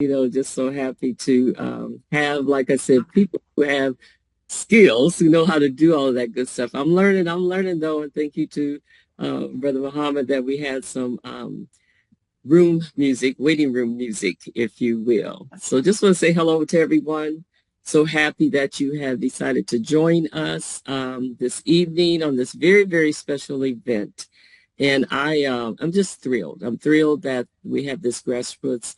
Just so happy to have, like I said, people who have skills, who know how to do all of that good stuff. I'm learning though, and thank you to Brother Muhammad that we had some room music, waiting room music, if you will. So just want to say hello to everyone. So happy that you have decided to join us this evening on this very, very special event. And I'm just thrilled. I'm thrilled that we have this grassroots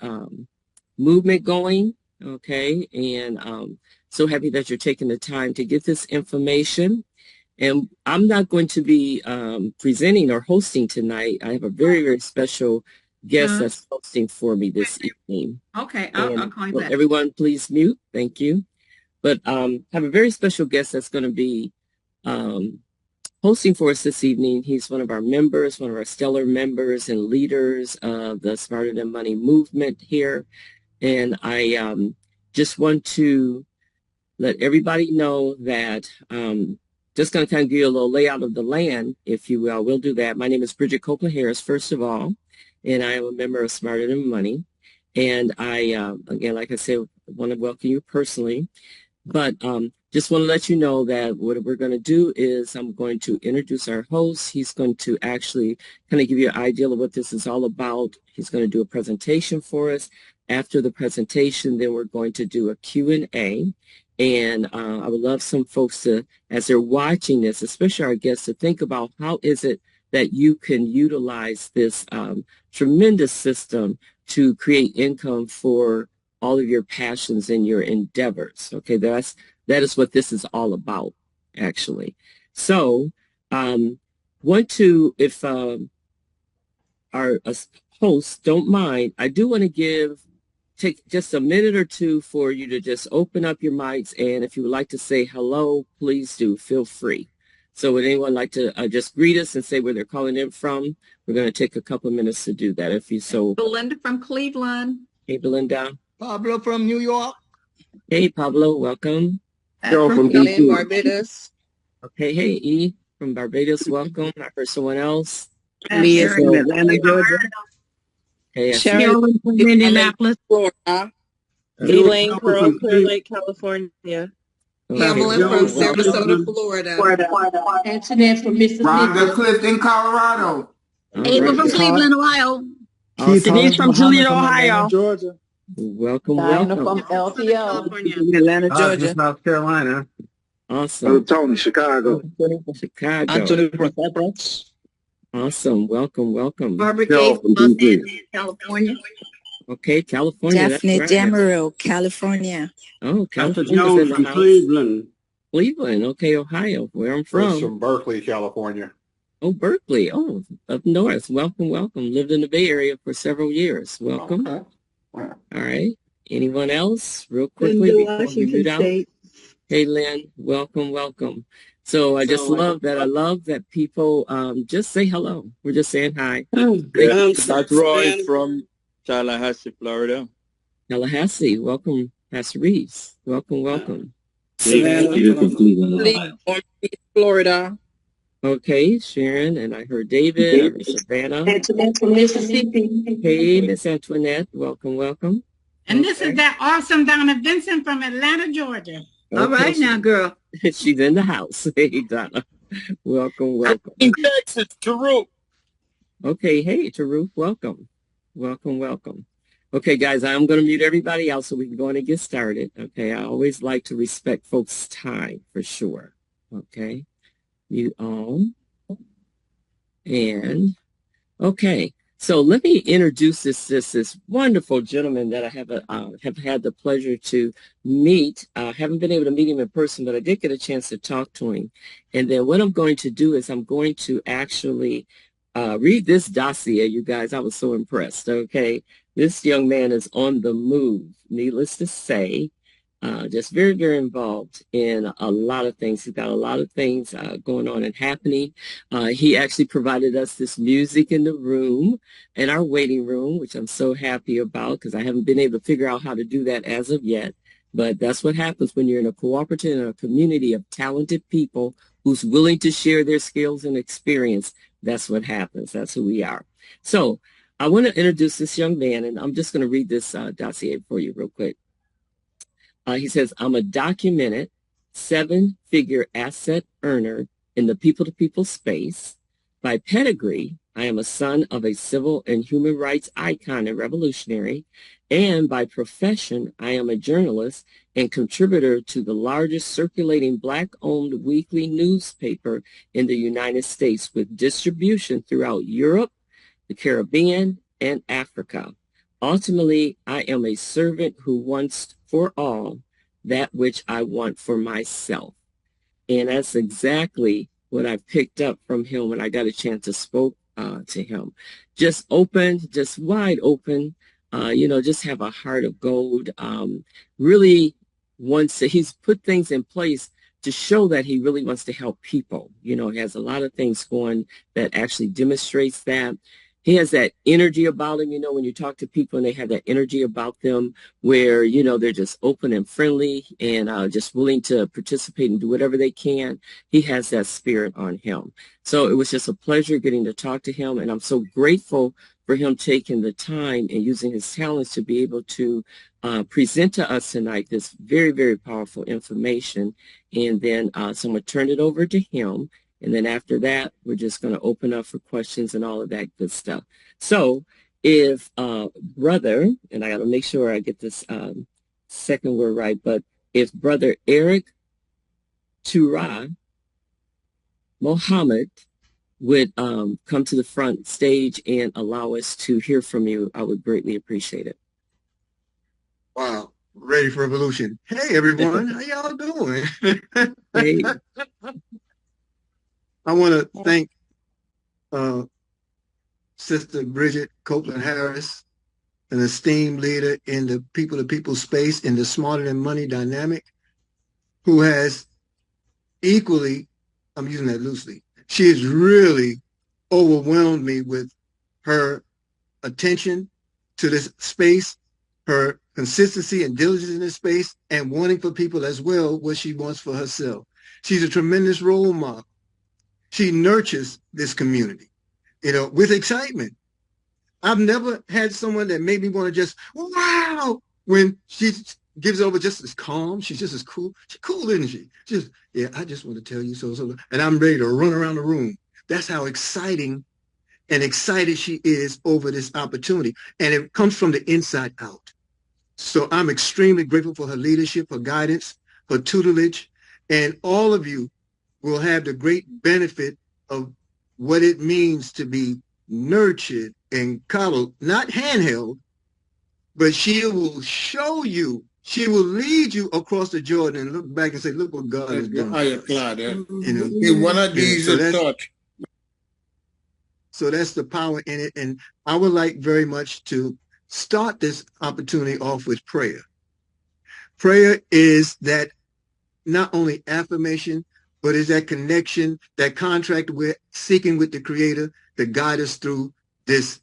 movement going. Okay. And so happy that you're taking the time to get this information. And I'm not going to be presenting or hosting tonight. I have a very, very special guest that's hosting for me this evening. Okay, I'll call you back. Everyone, please mute. Thank you. But have a very special guest that's going to be hosting for us this evening. He's one of our members, one of our stellar members and leaders of the Smarter Than Money movement here. And I just want to let everybody know that just going to kind of give you a little layout of the land, if you will. We'll do that. My name is Bridget Copeland Harris, first of all, and I am a member of Smarter Than Money. And I, again, like I said, want to welcome you personally. But just want to let you know that what we're going to do is I'm going to introduce our host. He's going to actually kind of give you an idea of what this is all about. He's going to do a presentation for us. After the presentation, then we're going to do a Q&A. And I would love some folks to, as they're watching this, especially our guests, to think about how is it that you can utilize this tremendous system to create income for all of your passions and your endeavors. Okay, that is what this is all about, actually. So, want to, if our hosts don't mind, I do want to take just a minute or two for you to just open up your mics, and if you would like to say hello, please do. Feel free. So would anyone like to just greet us and say where they're calling in from? We're going to take a couple of minutes to do that. If you so. Belinda from Cleveland. Hey, Belinda. Pablo from New York. Hey, Pablo. Welcome. Joe from Barbados. Okay. Hey, E from Barbados. Welcome. I heard someone else. Leah from Atlanta, Georgia. Hey, Sharon from Indianapolis, Florida. Elaine from Clear Lake, California. Evelyn from Sarasota, Florida. Antoinette from Mississippi. Rhonda Clifton, Colorado. Ava from Cleveland, Ohio. Denise from Juliet, Ohio. Georgia. Welcome. From LTO, Atlanta, Georgia. South Carolina. Awesome. Tony, Chicago. Chicago. Anthony from Cyprus. Awesome. Welcome. Barbara Gay from Los Angeles, California. Okay, California. Daphne that's right. Demeril, California. Oh, California. Jones from Cleveland. Cleveland. Okay, Ohio, where I'm from. Berkeley, California. Oh, Berkeley. Oh, up north. Welcome. Lived in the Bay Area for several years. Welcome. Okay. All right. Anyone else? Real quickly before we move out. Hey, Lynn. Welcome. So I just love that. I love that people just say hello. We're just saying hi. That's Roy from Tallahassee, Florida. Tallahassee. Welcome, Pastor Reeves. Welcome. Florida. Okay, Sharon, and I heard David, I heard Savannah. Antoinette from Mississippi. Hey, Miss Antoinette, welcome. And this is that awesome Donna Vincent from Atlanta, Georgia. All right now, girl. She's in the house. Hey, Donna. Welcome. In Texas, Taruk. Okay, hey, Taruk, welcome. Okay, guys, I'm going to mute everybody else so we can go in and get started. Okay, I always like to respect folks' time for sure. Okay, mute all. And, okay. So let me introduce this wonderful gentleman that I have had the pleasure to meet. I haven't been able to meet him in person, but I did get a chance to talk to him. And then what I'm going to do is I'm going to actually read this dossier, you guys. I was so impressed, okay? This young man is on the move, needless to say. Just very, very involved in a lot of things. He's got a lot of things going on and happening. He actually provided us this music in the room, in our waiting room, which I'm so happy about because I haven't been able to figure out how to do that as of yet. But that's what happens when you're in a cooperative and a community of talented people who's willing to share their skills and experience. That's what happens. That's who we are. So I want to introduce this young man, and I'm just going to read this dossier for you real quick. He says, I'm a documented 7-figure asset earner in the people-to-people space. By pedigree, I am a son of a civil and human rights icon and revolutionary. And by profession, I am a journalist and contributor to the largest circulating Black-owned weekly newspaper in the United States with distribution throughout Europe, the Caribbean, and Africa. Ultimately, I am a servant who wants for all that which I want for myself. And that's exactly what I picked up from him when I got a chance to spoke to him. Just open, just wide open, just have a heart of gold. Really wants to, he's put things in place to show that he really wants to help people. He has a lot of things going that actually demonstrates that. He has that energy about him, when you talk to people and they have that energy about them where, they're just open and friendly and just willing to participate and do whatever they can. He has that spirit on him. So it was just a pleasure getting to talk to him. And I'm so grateful for him taking the time and using his talents to be able to present to us tonight this very, very powerful information. And then so I'm going to turn it over to him. And then after that, we're just going to open up for questions and all of that good stuff. So if brother, and I got to make sure I get this second word right, but if brother Eric Tura Mohammed would come to the front stage and allow us to hear from you, I would greatly appreciate it. Wow. Ready for revolution. Hey, everyone. How y'all doing? Hey. I want to thank Sister Bridget Copeland Harris, an esteemed leader in the people-to-people space in the Smarter Than Money dynamic, who has equally, I'm using that loosely, she has really overwhelmed me with her attention to this space, her consistency and diligence in this space, and wanting for people as well what she wants for herself. She's a tremendous role model. She nurtures this community, with excitement. I've never had someone that made me want to just, wow, when she gives over just as calm. She's just as cool. She's cool, isn't she? Just, yeah, I just want to tell you so. And I'm ready to run around the room. That's how exciting and excited she is over this opportunity. And it comes from the inside out. So I'm extremely grateful for her leadership, her guidance, her tutelage, and all of you will have the great benefit of what it means to be nurtured and coddled, not handheld, but she will show you, she will lead you across the Jordan and look back and say, look what God has done. One of these is touch. So that's the power in it. And I would like very much to start this opportunity off with prayer. Prayer is that not only affirmation, but is that connection, that contract we're seeking with the Creator to guide us through this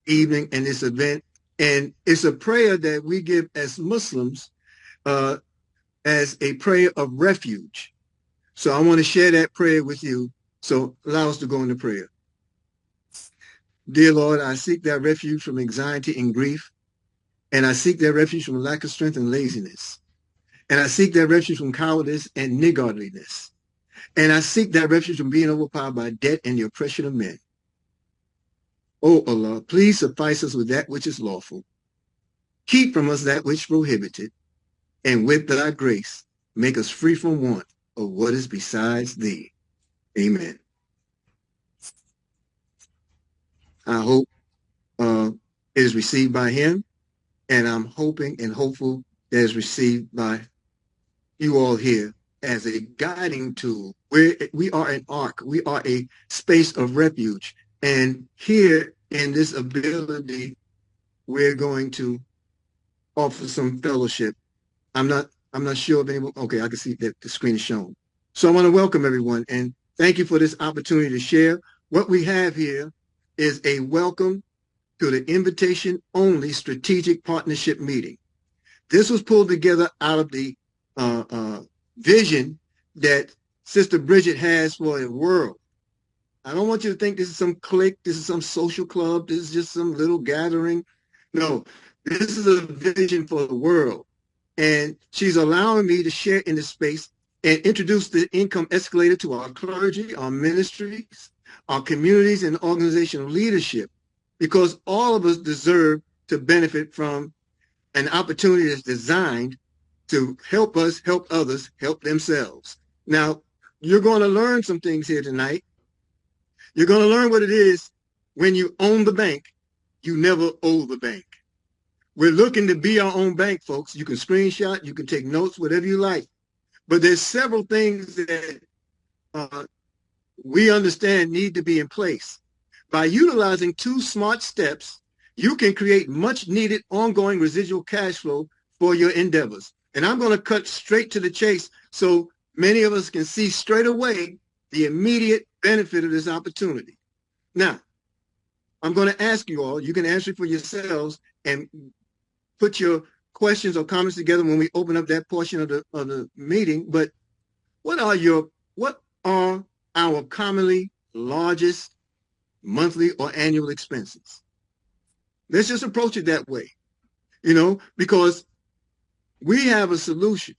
evening and this event. And it's a prayer that we give as Muslims as a prayer of refuge. So I want to share that prayer with you. So allow us to go into prayer. Dear Lord, I seek that refuge from anxiety and grief. And I seek that refuge from lack of strength and laziness. And I seek that refuge from cowardice and niggardliness. And I seek that refuge from being overpowered by debt and the oppression of men. O Allah, please suffice us with that which is lawful. Keep from us that which is prohibited. And with thy grace, make us free from want of what is besides thee. Amen. I hope it is received by him. And I'm hoping and hopeful that it's received by you all here as a guiding tool. We are an ark. We are a space of refuge. And here in this ability, we're going to offer some fellowship. I'm not sure if anyone, okay, I can see that the screen is shown. So I want to welcome everyone and thank you for this opportunity to share. What we have here is a welcome to the invitation-only strategic partnership meeting. This was pulled together out of the vision that Sister Bridget has for a world. I don't want you to think this is some clique, this is some social club, this is just some little gathering. No, this is a vision for the world. And she's allowing me to share in this space and introduce the income escalator to our clergy, our ministries, our communities, and organizational leadership, because all of us deserve to benefit from an opportunity that's designed to help us, help others, help themselves. Now, you're going to learn some things here tonight. You're going to learn what it is when you own the bank, you never owe the bank. We're looking to be our own bank, folks. You can screenshot, you can take notes, whatever you like. But there's several things that we understand need to be in place. By utilizing 2 smart steps, you can create much needed ongoing residual cash flow for your endeavors. And I'm going to cut straight to the chase so many of us can see straight away the immediate benefit of this opportunity. Now, I'm going to ask you all, you can answer it for yourselves and put your questions or comments together when we open up that portion of the meeting. But what are our commonly largest monthly or annual expenses? Let's just approach it that way, because we have a solution.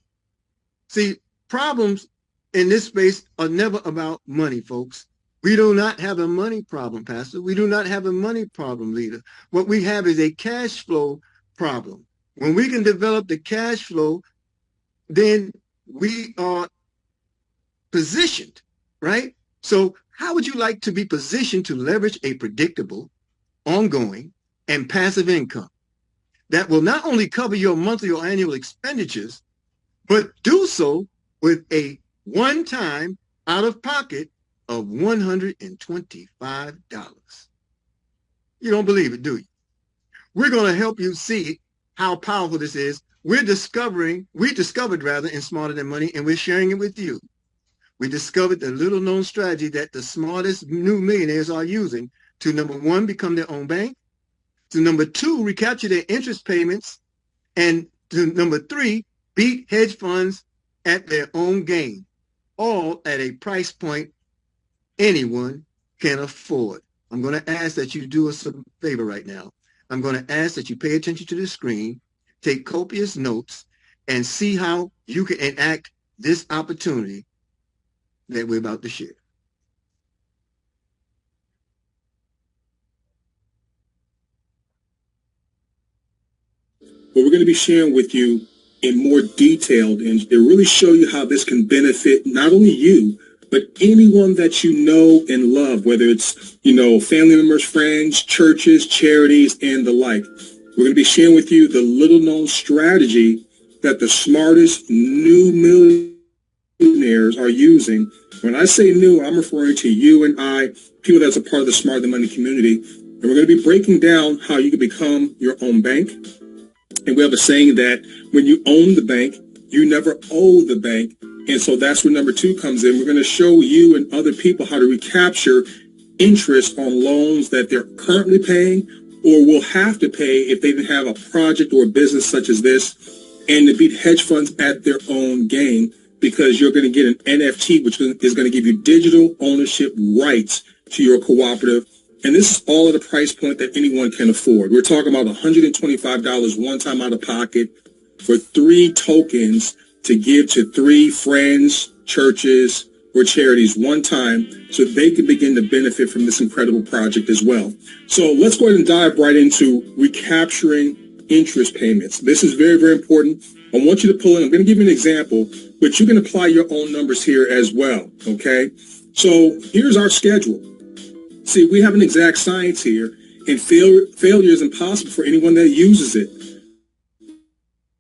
See, problems in this space are never about money, folks. We do not have a money problem, Pastor. We do not have a money problem, leader. What we have is a cash flow problem. When we can develop the cash flow, then we are positioned, right? So how would you like to be positioned to leverage a predictable, ongoing, and passive income that will not only cover your monthly or annual expenditures, but do so with a one-time out-of-pocket of $125? You don't believe it, do you? We're going to help you see how powerful this is. We discovered in Smarter Than Money, and we're sharing it with you. We discovered the little-known strategy that the smartest new millionaires are using to, number 1, become their own bank, to number 2, recapture their interest payments, and to number 3, beat hedge funds at their own game, all at a price point anyone can afford. I'm going to ask that you do us a favor right now. I'm going to ask that you pay attention to the screen, take copious notes, and see how you can enact this opportunity that we're about to share. What we're going to be sharing with you in more detail and to really show you how this can benefit not only you, but anyone that you know and love, whether it's, family members, friends, churches, charities, and the like. We're going to be sharing with you the little-known strategy that the smartest new millionaires are using. When I say new, I'm referring to you and I, people that's a part of the Smarter Than Money community. And we're going to be breaking down how you can become your own bank. And we have a saying that when you own the bank, you never owe the bank. And so that's where number 2 comes in. We're going to show you and other people how to recapture interest on loans that they're currently paying or will have to pay if they didn't have a project or a business such as this, and to beat hedge funds at their own game, because you're going to get an NFT, which is going to give you digital ownership rights to your cooperative. And this is all at a price point that anyone can afford. We're talking about $125 one time out of pocket for 3 tokens to give to 3 friends, churches, or charities one time so they can begin to benefit from this incredible project as well. So let's go ahead and dive right into recapturing interest payments. This is very, very important. I want you to pull in. I'm going to give you an example, but you can apply your own numbers here as well, okay? So here's our schedule. See, we have an exact science here, and failure is impossible for anyone that uses it.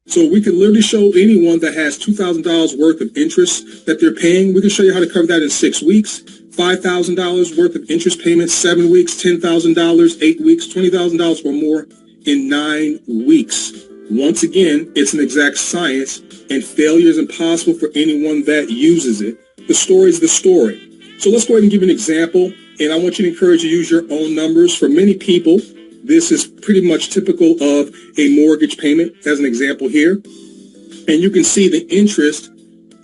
So we can literally show anyone that has $2,000 worth of interest that they're paying. We can show you how to cover that in 6 weeks, $5,000 worth of interest payments, 7 weeks, $10,000, 8 weeks, $20,000 or more in 9 weeks. Once again, it's an exact science, and failure is impossible for anyone that uses it. The story is the story. So let's go ahead and give an example, and I want you to encourage you to use your own numbers. For many people, this is pretty much typical of a mortgage payment, as an example here. And you can see the interest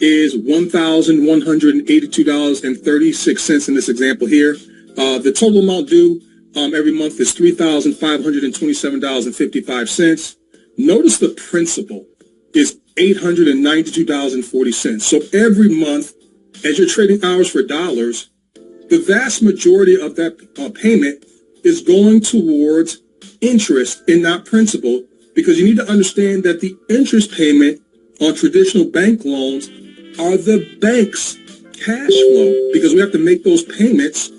is $1,182.36 in this example here. The total amount due every month is $3,527.55. Notice the principal is $892.40. So every month, as you're trading hours for dollars, the vast majority of that payment is going towards interest and not principal, because you need to understand that the interest payment on traditional bank loans are the bank's cash flow, because we have to make those payments,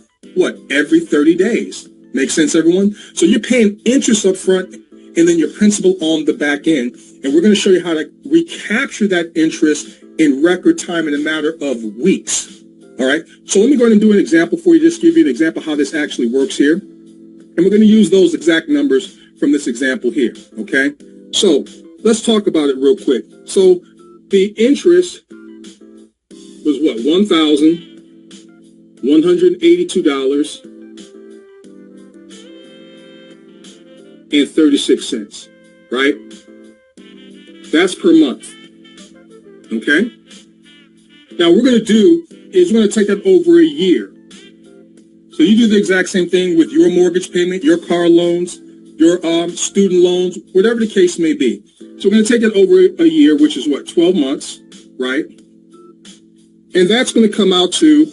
every 30 days. Make sense, everyone? So you're paying interest up front and then your principal on the back end. And we're going to show you how to recapture that interest in record time in a matter of weeks. All right. So let me go ahead and do an example for you, just give you an example how this actually works here. And we're going to use those exact numbers from this example here. Okay. So let's talk about it real quick. So the interest was $1,182.36, right? That's per month. Okay. Now what we're going to do is we're going to take that over a year. So you do the exact same thing with your mortgage payment, your car loans, your student loans, whatever the case may be. So we're going to take it over a year, which is 12 months, right? And that's going to come out to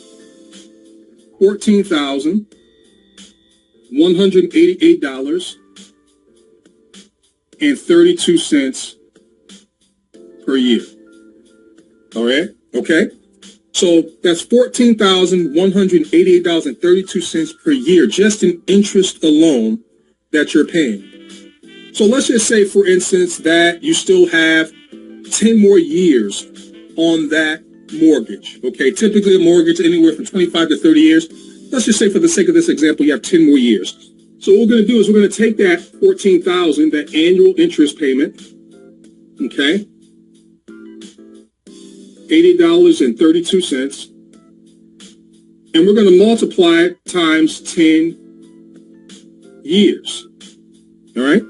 $14,188.32 per year. All right? Okay? So that's $14,188.32 per year, just in interest alone that you're paying. So let's just say, for instance, that you still have 10 more years on that mortgage. Okay, typically a mortgage anywhere from 25 to 30 years. Let's just say, for the sake of this example, you have 10 more years. So what we're going to do is we're going to take that $14,000, that annual interest payment, okay, $88.32, and we're going to multiply it times 10 years. All right.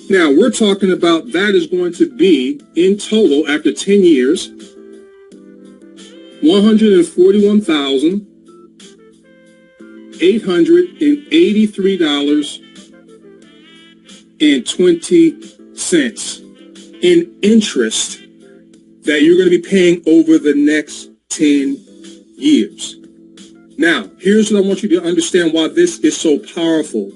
Now we're talking about that is going to be in total after 10 years, $141,883.20 in interest that you're going to be paying over the next 10 years. Now, here's what I want you to understand why this is so powerful.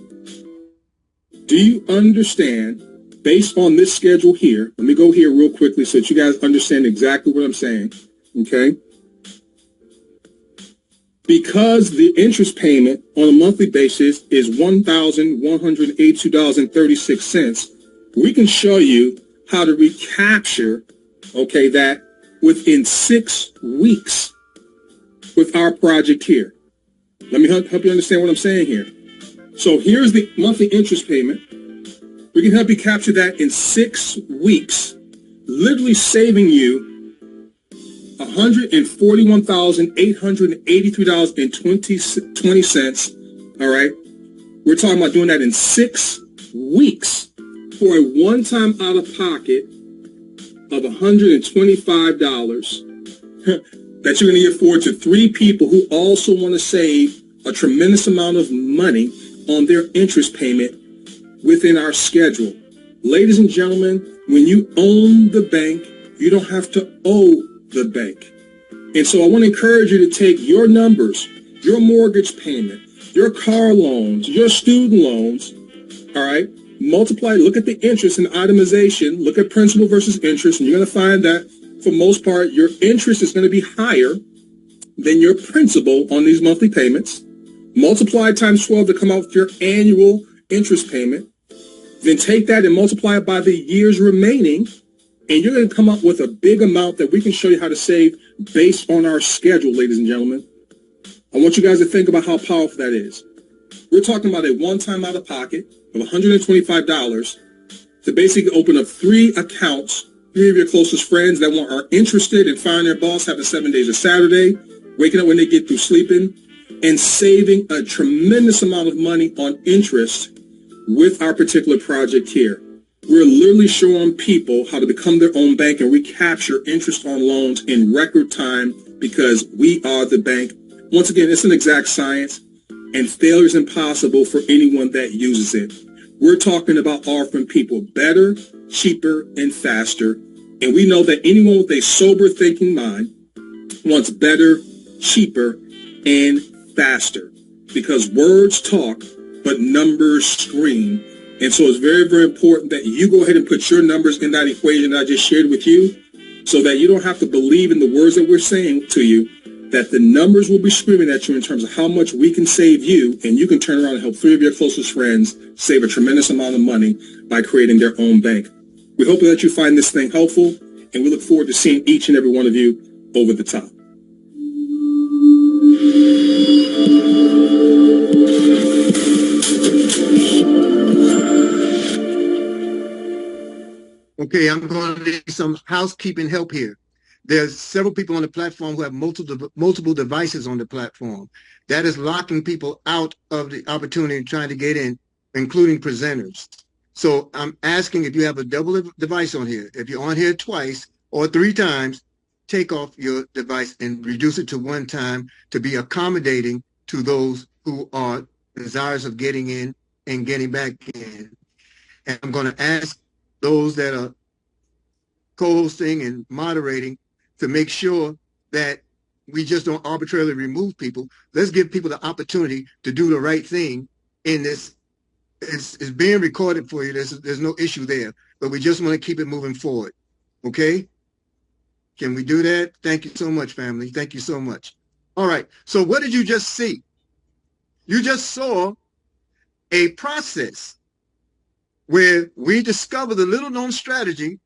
Do you understand, based on this schedule here, let me go here real quickly so that you guys understand exactly what I'm saying, okay? Because the interest payment on a monthly basis is $1,182.36, we can show you how to recapture, okay, that within 6 weeks with our project here. Let me help you understand what I'm saying here. So here's the monthly interest payment. We can help you capture that in 6 weeks, literally saving you $141,883.20. All right. We're talking about doing that in 6 weeks for a one-time out-of-pocket of $125 that you're going to give forward to 3 people who also want to save a tremendous amount of money on their interest payment within our schedule. Ladies and gentlemen, when you own the bank, you don't have to owe the bank. And so I want to encourage you to take your numbers, your mortgage payment, your car loans, your student loans, all right, multiply, look at the interest and itemization, look at principal versus interest, and you're going to find that for most part, your interest is going to be higher than your principal on these monthly payments. Multiply times 12 to come out with your annual interest payment. Then take that and multiply it by the years remaining, and you're going to come up with a big amount that we can show you how to save based on our schedule, ladies and gentlemen. I want you guys to think about how powerful that is. We're talking about a one-time out-of-pocket of $125 to basically open up 3 accounts, 3 of your closest friends that are interested in firing their boss, having 7 days of Saturday, waking up when they get through sleeping, and saving a tremendous amount of money on interest with our particular project here. We're literally showing people how to become their own bank and recapture interest on loans in record time because we are the bank. Once again, it's an exact science. and failure is impossible for anyone that uses it. We're talking about offering people better, cheaper, and faster. And we know that anyone with a sober thinking mind wants better, cheaper, and faster. Because words talk, but numbers scream. And so it's very, very important that you go ahead and put your numbers in that equation that I just shared with you, so that you don't have to believe in the words that we're saying to you, that the numbers will be screaming at you in terms of how much we can save you, and you can turn around and help 3 of your closest friends save a tremendous amount of money by creating their own bank. We hope that you find this thing helpful, and we look forward to seeing each and every one of you over the top. Okay, I'm going to need some housekeeping help here. There's several people on the platform who have multiple devices on the platform. That is locking people out of the opportunity of trying to get in, including presenters. So I'm asking if you have a double device on here. If you're on here twice or 3 times, take off your device and reduce it to 1 time to be accommodating to those who are desirous of getting in and getting back in. And I'm going to ask those that are co-hosting and moderating to make sure that we just don't arbitrarily remove people. Let's give people the opportunity to do the right thing in this. It's being recorded for you. There's no issue there, but we just want to keep it moving forward. Okay? Can we do that? Thank you so much, family. Thank you so much. All right. So what did you just see? You just saw a process where we discover the little-known strategy,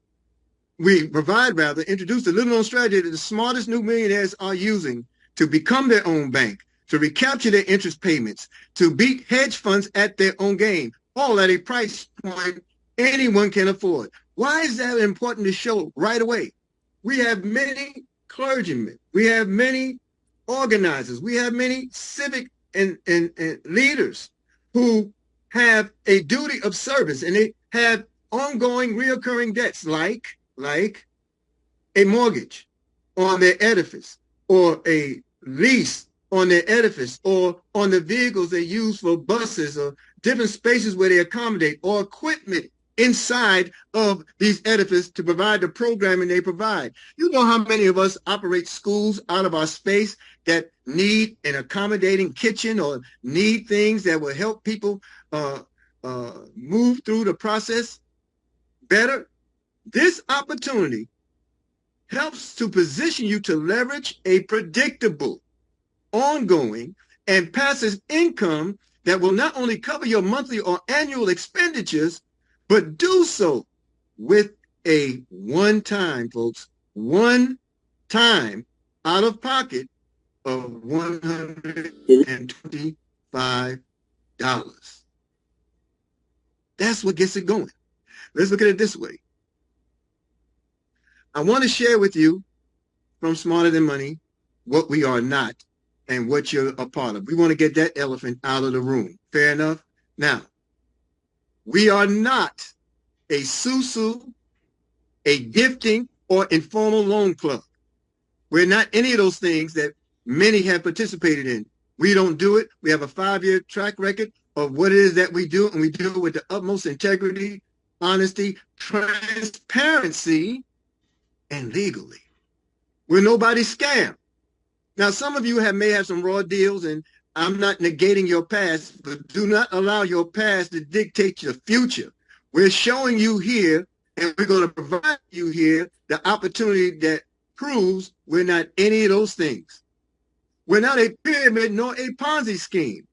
introduce the little-known strategy that the smartest new millionaires are using to become their own bank, to recapture their interest payments, to beat hedge funds at their own game, all at a price point anyone can afford. Why is that important to show right away? We have many clergymen. We have many organizers. We have many civic and leaders who have a duty of service, and they have ongoing reoccurring debts like a mortgage on their edifice, or a lease on their edifice, or on the vehicles they use for buses, or different spaces where they accommodate, or equipment inside of these edifices to provide the programming they provide. You know how many of us operate schools out of our space that need an accommodating kitchen, or need things that will help people move through the process better? This opportunity helps to position you to leverage a predictable, ongoing, and passive income that will not only cover your monthly or annual expenditures, but do so with a one-time, folks, one-time out of pocket of $125. That's what gets it going. Let's look at it this way. I want to share with you from Smarter Than Money what we are not and what you're a part of. We want to get that elephant out of the room. Fair enough? Now, we are not a SUSU, a gifting, or informal loan club. We're not any of those things that many have participated in. We don't do it. We have a 5-year track record of what it is that we do, and we do it with the utmost integrity, honesty, transparency, and legally. We're nobody's scam. Now, some of you may have some raw deals, and I'm not negating your past, but do not allow your past to dictate your future. We're showing you here, and we're going to provide you here the opportunity that proves we're not any of those things. We're not a pyramid nor a Ponzi scheme.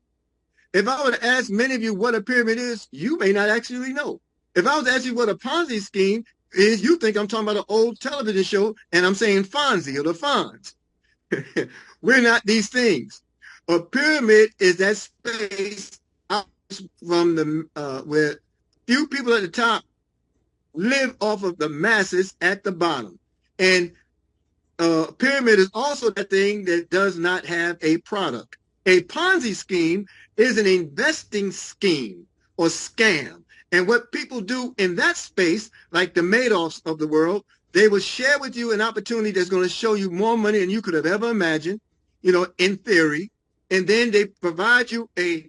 If I were to ask many of you what a pyramid is, you may not actually know. If I was to ask you what a Ponzi scheme is, you think I'm talking about an old television show, and I'm saying Fonzie or the Fonz. We're not these things. A pyramid is that space out from the where few people at the top live off of the masses at the bottom. And a pyramid is also that thing that does not have a product. A Ponzi scheme is an investing scheme or scam. And what people do in that space, like the Madoffs of the world, they will share with you an opportunity that's going to show you more money than you could have ever imagined, in theory. and then they provide you a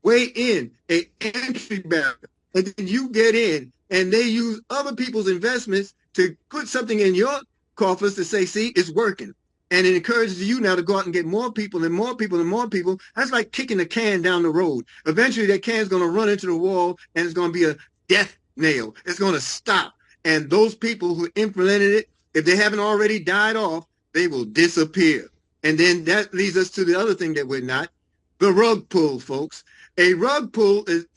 way in, a entry barrier, and then you get in, and they use other people's investments to put something in your coffers to say, see, it's working. And it encourages you now to go out and get more people and more people and more people. That's like kicking a can down the road. Eventually, that can is going to run into the wall, and it's going to be a death nail. It's going to stop. And those people who implemented it, if they haven't already died off, they will disappear. And then that leads us to the other thing that we're not, the rug pull, folks. A rug pull is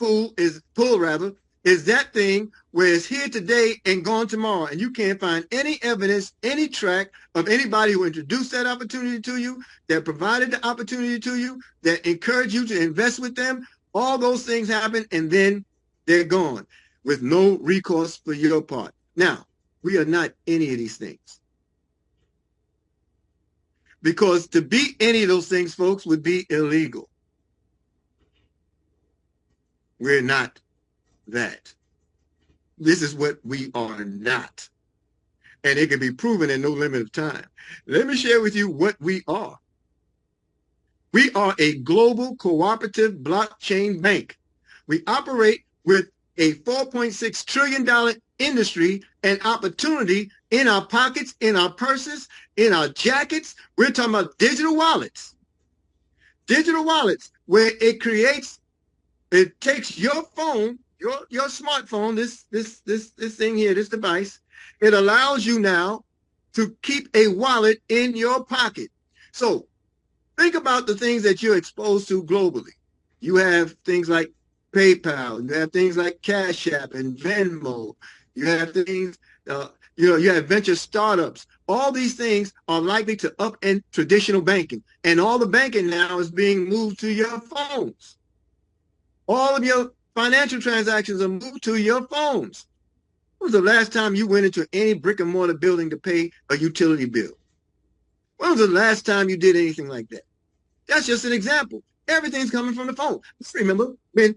that thing where it's here today and gone tomorrow, and you can't find any evidence, any track of anybody who introduced that opportunity to you, that provided the opportunity to you, that encouraged you to invest with them. All those things happen, and then they're gone with no recourse for your part. Now, we are not any of these things. Because to be any of those things, folks, would be illegal. We're not that. This is what we are not. And it can be proven in no limit of time. Let me share with you what we are. We are a global cooperative blockchain bank. We operate with a $4.6 trillion industry and opportunity in our pockets, in our purses, in our jackets. We're talking about digital wallets. Digital wallets where it takes your phone, your smartphone, this thing here, this device. It allows you now to keep a wallet in your pocket. So think about the things that you're exposed to globally. You have things like PayPal. You have things like Cash App and Venmo. You have things, you have venture startups. All these things are likely to upend traditional banking. And all the banking now is being moved to your phones. All of your financial transactions are moved to your phones. When was the last time you went into any brick and mortar building to pay a utility bill? When was the last time you did anything like that? That's just an example. Everything's coming from the phone. Just remember when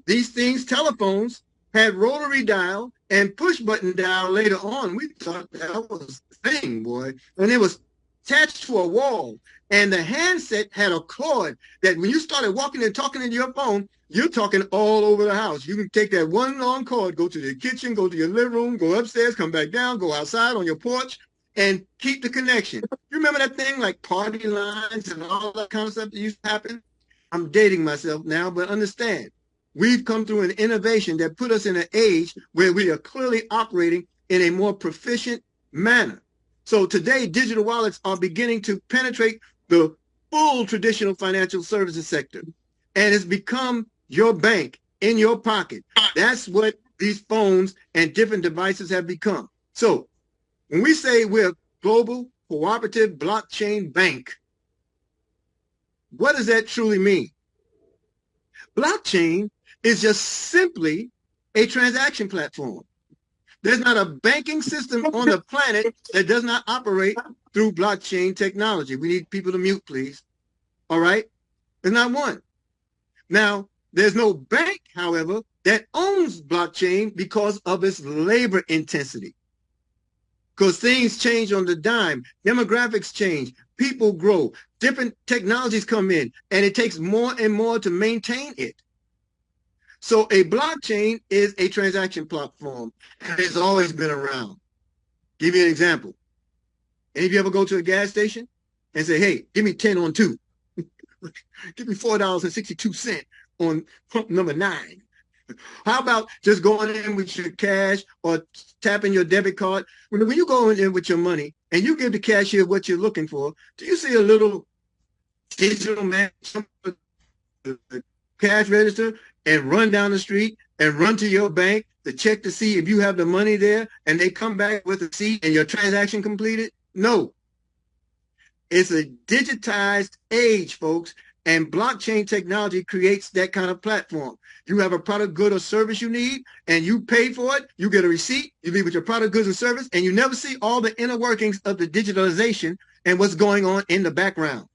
these things, telephones, had rotary dial and push button dial later on, we thought that was the thing, boy. And it was attached to a wall. And the handset had a cord that when you started walking and talking into your phone, you're talking all over the house. You can take that one long cord, go to the kitchen, go to your living room, go upstairs, come back down, go outside on your porch, and keep the connection. You remember that thing like party lines and all that kind of stuff that used to happen? I'm dating myself now, but understand, we've come through an innovation that put us in an age where we are clearly operating in a more proficient manner. So today, digital wallets are beginning to penetrate the full traditional financial services sector. And it's become your bank in your pocket. That's what these phones and different devices have become. So when we say we're a global cooperative blockchain bank, what does that truly mean? Blockchain is just simply a transaction platform. There's not a banking system on the planet that does not operate through blockchain technology. We need people to mute, please. All right? There's not one. Now, there's no bank, however, that owns blockchain because of its labor intensity. Because things change on the dime, demographics change, people grow, different technologies come in, and it takes more and more to maintain it. So a blockchain is a transaction platform, and it's always been around. Give you an example. Any of you ever go to a gas station and say, hey, give me 10 on 2. Give me $4.62 on pump number 9. How about just going in with your cash or tapping your debit card? When you go in with your money and you give the cashier what you're looking for, do you see a little digital man, the cash register, and run down the street and run to your bank to check to see if you have the money there and they come back with a receipt and your transaction completed? No. It's a digitized age, folks, and blockchain technology creates that kind of platform. You have a product, good, or service you need, and you pay for it, you get a receipt, you leave with your product, goods, and service, and you never see all the inner workings of the digitalization and what's going on in the background.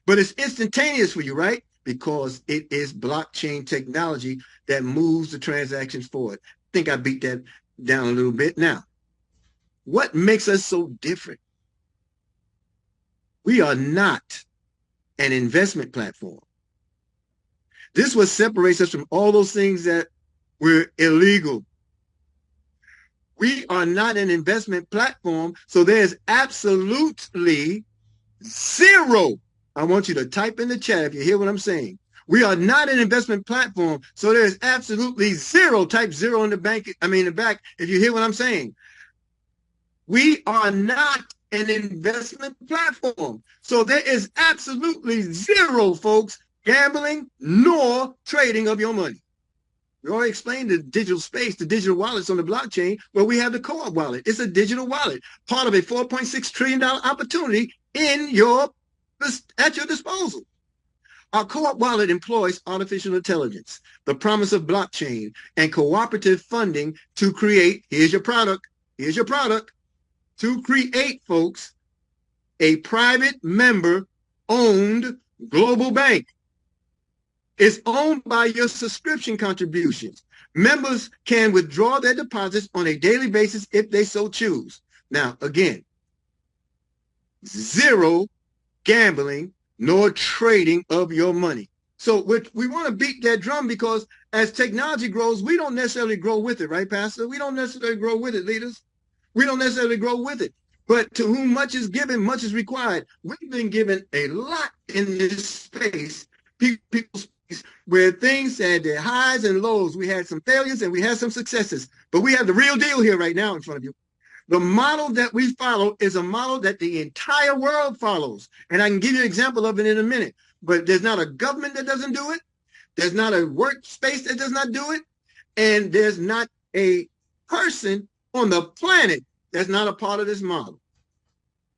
But it's instantaneous for you, right? Because it is blockchain technology that moves the transactions forward. I think I beat that down a little bit. Now, what makes us so different? We are not an investment platform. This what separates us from all those things that were illegal. We are not an investment platform, so there's absolutely zero. I want you to type in the chat if you hear what I'm saying. We are not an investment platform, so there's absolutely zero. Type zero in the bank. In the back, if you hear what I'm saying. We are not an investment platform, so there is absolutely zero, folks, gambling nor trading of your money. We already explained the digital space, the digital wallets on the blockchain, where we have the co-op wallet. It's a digital wallet, part of a $4.6 trillion opportunity at your disposal. Our co-op wallet employs artificial intelligence, the promise of blockchain, and cooperative funding to create, here's your product, to create, folks, a private member-owned global bank. It's owned by your subscription contributions. Members can withdraw their deposits on a daily basis if they so choose. Now, again, zero gambling nor trading of your money. So we want to beat that drum because as technology grows, we don't necessarily grow with it, right, Pastor? We don't necessarily grow with it, leaders. We don't necessarily grow with it. But to whom much is given, much is required. We've been given a lot in this space, people's space, where things had their highs and lows. We had some failures and we had some successes. But we have the real deal here right now in front of you. The model that we follow is a model that the entire world follows. And I can give you an example of it in a minute. But there's not a government that doesn't do it. There's not a workspace that does not do it. And there's not a person on the planet that's not a part of this model.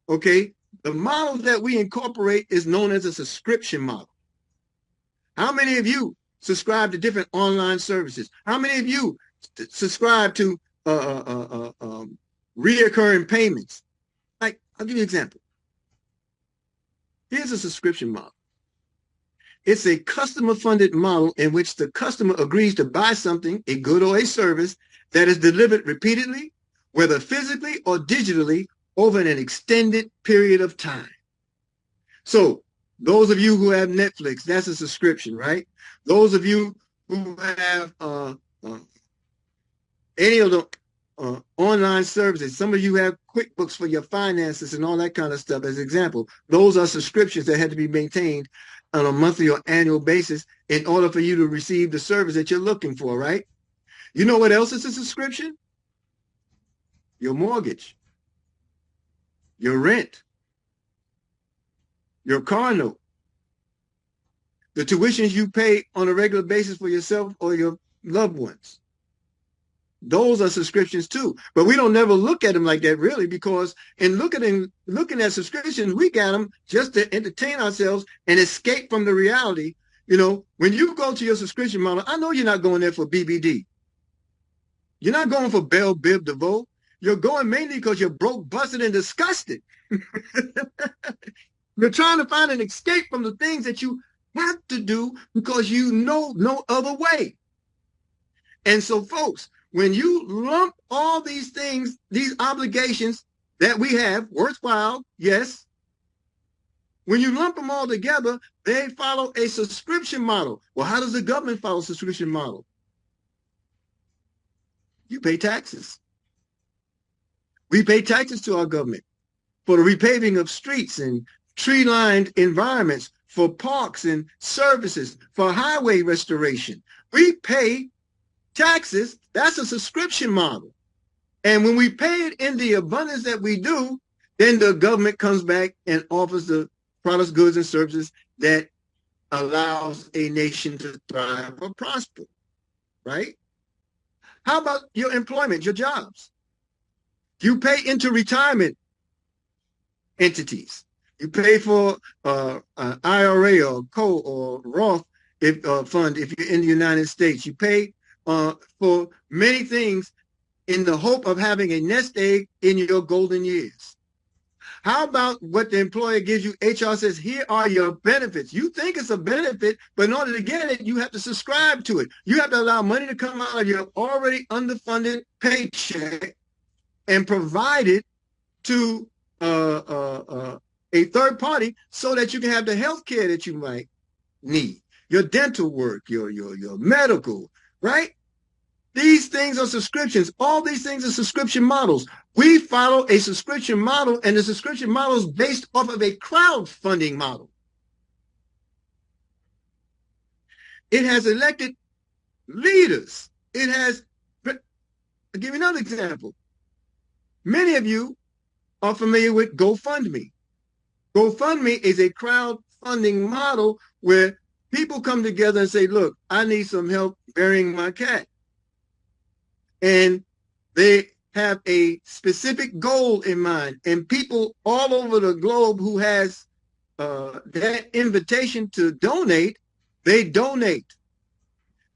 Okay? The model that we incorporate is known as a subscription model. How many of you subscribe to different online services? How many of you subscribe to reoccurring payments? Like, I'll give you an example. Here's a subscription model. It's a customer-funded model in which the customer agrees to buy something, a good or a service, that is delivered repeatedly, whether physically or digitally, over an extended period of time. So those of you who have Netflix, that's a subscription, right? Those of you who have any of the online services, some of you have QuickBooks for your finances and all that kind of stuff as an example. Those are subscriptions that had to be maintained on a monthly or annual basis in order for you to receive the service that you're looking for, right? You know what else is a subscription? Your mortgage, your rent, your car note, the tuitions you pay on a regular basis for yourself or your loved ones. Those are subscriptions too. But we don't never look at them like that really, because in looking at subscriptions, we got them just to entertain ourselves and escape from the reality. You know, when you go to your subscription model, I know you're not going there for BBD. You're not going for Bell Bib DeVoe. You're going mainly because you're broke, busted, and disgusted. You're trying to find an escape from the things that you have to do because you know no other way. And so, folks, when you lump all these things, these obligations that we have, worthwhile, yes, when you lump them all together, they follow a subscription model. Well, how does the government follow a subscription model? You pay taxes. We pay taxes to our government for the repaving of streets and tree-lined environments, for parks and services, for highway restoration. We pay taxes. That's a subscription model. And when we pay it in the abundance that we do, then the government comes back and offers the products, goods, and services that allows a nation to thrive or prosper, right? How about your employment, your jobs? You pay into retirement entities. You pay for an IRA or CO or Roth fund if you're in the United States. You pay for many things in the hope of having a nest egg in your golden years. How about what the employer gives you? HR says, here are your benefits. You think it's a benefit, but in order to get it, you have to subscribe to it. You have to allow money to come out of your already underfunded paycheck and provide it to a third party so that you can have the health care that you might need, your dental work, your medical, right? These things are subscriptions. All these things are subscription models. We follow a subscription model, and the subscription model is based off of a crowdfunding model. It has elected leaders. It has, I'll give you another example. Many of you are familiar with GoFundMe. GoFundMe is a crowdfunding model where people come together and say, look, I need some help burying my cat. And they have a specific goal in mind. And people all over the globe who has that invitation to donate, they donate.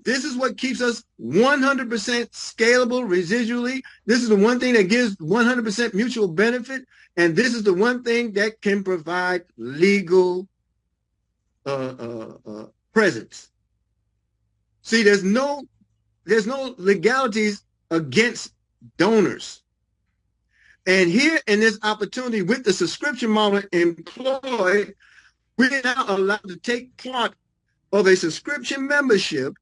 This is what keeps us 100% scalable residually. This is the one thing that gives 100% mutual benefit. And this is the one thing that can provide legal presence. See, there's no legalities against donors. And here in this opportunity with the subscription model employed, we're now allowed to take part of a subscription membership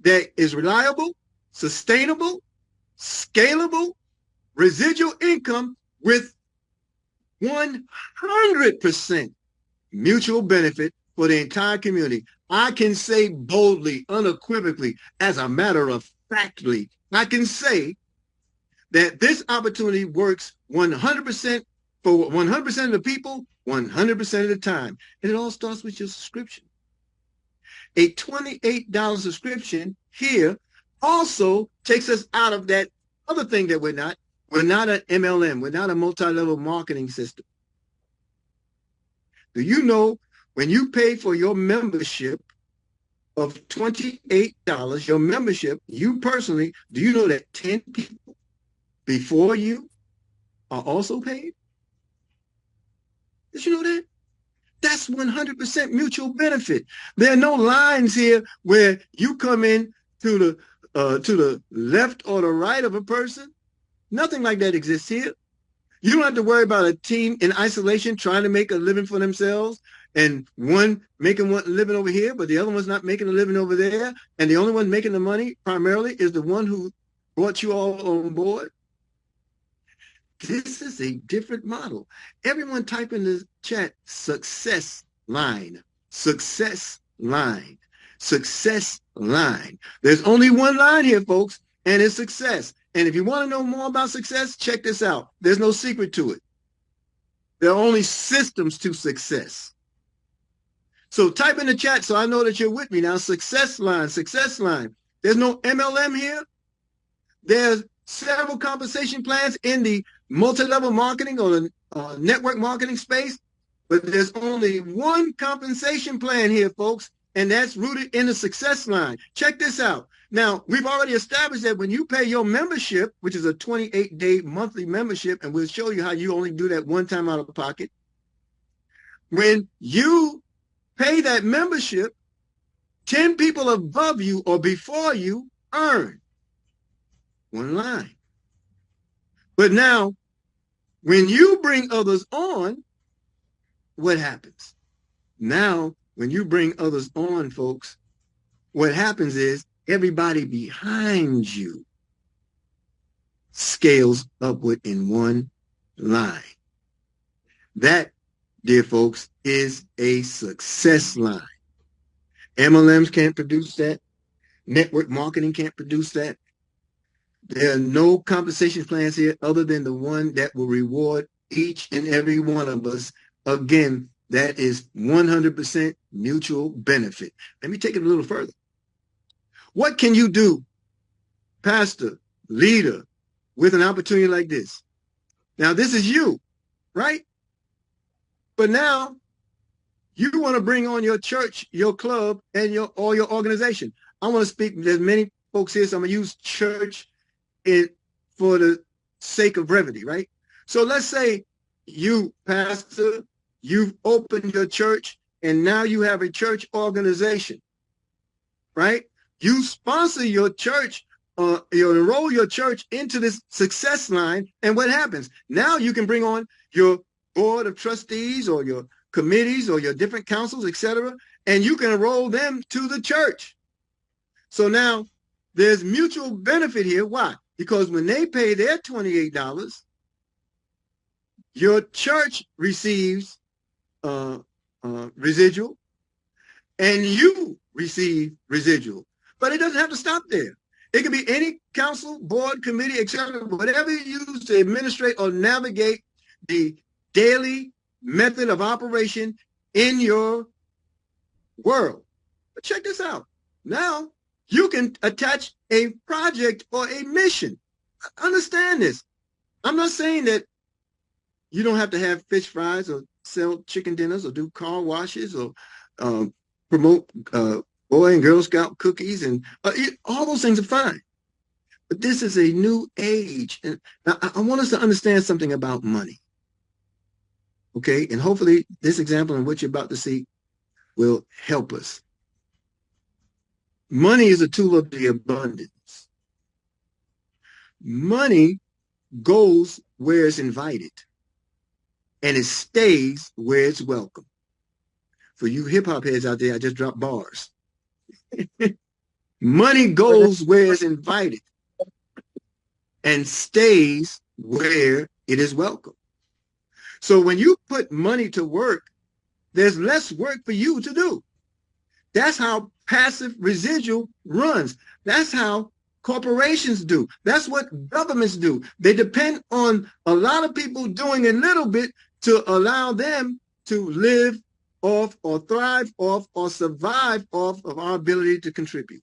that is reliable, sustainable, scalable, residual income with 100% mutual benefit for the entire community. I can say boldly, unequivocally, as a matter of factly, I can say that this opportunity works 100% for 100% of the people, 100% of the time. And it all starts with your subscription. A $28 subscription here also takes us out of that other thing that we're not. We're not an MLM. We're not a multi-level marketing system. Do you know when you pay for your membership of $28, your membership, you personally, do you know that 10 people before you are also paid? Did you know that? That's 100% mutual benefit. There are no lines here where you come in to the left or the right of a person. Nothing like that exists here. You don't have to worry about a team in isolation trying to make a living for themselves and one making one living over here, but the other one's not making a living over there. And the only one making the money primarily is the one who brought you all on board. This is a different model. Everyone type in the chat, success line, success line, success line. There's only one line here, folks, and it's success. And if you want to know more about success, check this out. There's no secret to it. There are only systems to success. So type in the chat so I know that you're with me now. Success line, success line. There's no MLM here. There's several compensation plans in the multi-level marketing or the network marketing space, but there's only one compensation plan here, folks, and that's rooted in the success line. Check this out. Now, we've already established that when you pay your membership, which is a 28-day monthly membership, and we'll show you how you only do that one time out of pocket. When you pay that membership, 10 people above you or before you earn one line. But now, when you bring others on, what happens? Now, when you bring others on, folks, what happens is everybody behind you scales upward in one line. That, dear folks, is a success line. MLMs can't produce that. Network marketing can't produce that. There are no compensation plans here other than the one that will reward each and every one of us. Again, that is 100% mutual benefit. Let me take it a little further. What can you do, pastor, leader, with an opportunity like this? Now, this is you, right? But now you want to bring on your church, your club, and your organization. I want to speak, there's many folks here, so I'm going to use church for the sake of brevity, right? So let's say you, pastor, you've opened your church and now you have a church organization, right? You sponsor your church, you enroll your church into this success line. And what happens? Now you can bring on your board of trustees or your committees or your different councils, etc., and you can enroll them to the church. So now there's mutual benefit here. Why? Because when they pay their $28, your church receives residual, and you receive residual. But it doesn't have to stop there. It can be any council, board, committee, etc., whatever you use to administrate or navigate the daily method of operation in your world. But check this out. Now you can attach a project or a mission. Understand this. I'm not saying that you don't have to have fish fries or sell chicken dinners or do car washes or promote Boy and Girl Scout cookies, and all those things are fine. But this is a new age. And I want us to understand something about money. Okay? And hopefully this example and what you're about to see will help us. Money is a tool of the abundance. Money goes where it's invited, and it stays where it's welcome. For you hip-hop heads out there, I just dropped bars. Money goes where it's invited and stays where it is welcome. So when you put money to work, there's less work for you to do. That's how passive residual runs. That's how corporations do. That's what governments do. They depend on a lot of people doing a little bit to allow them to live off or thrive off or survive off of our ability to contribute.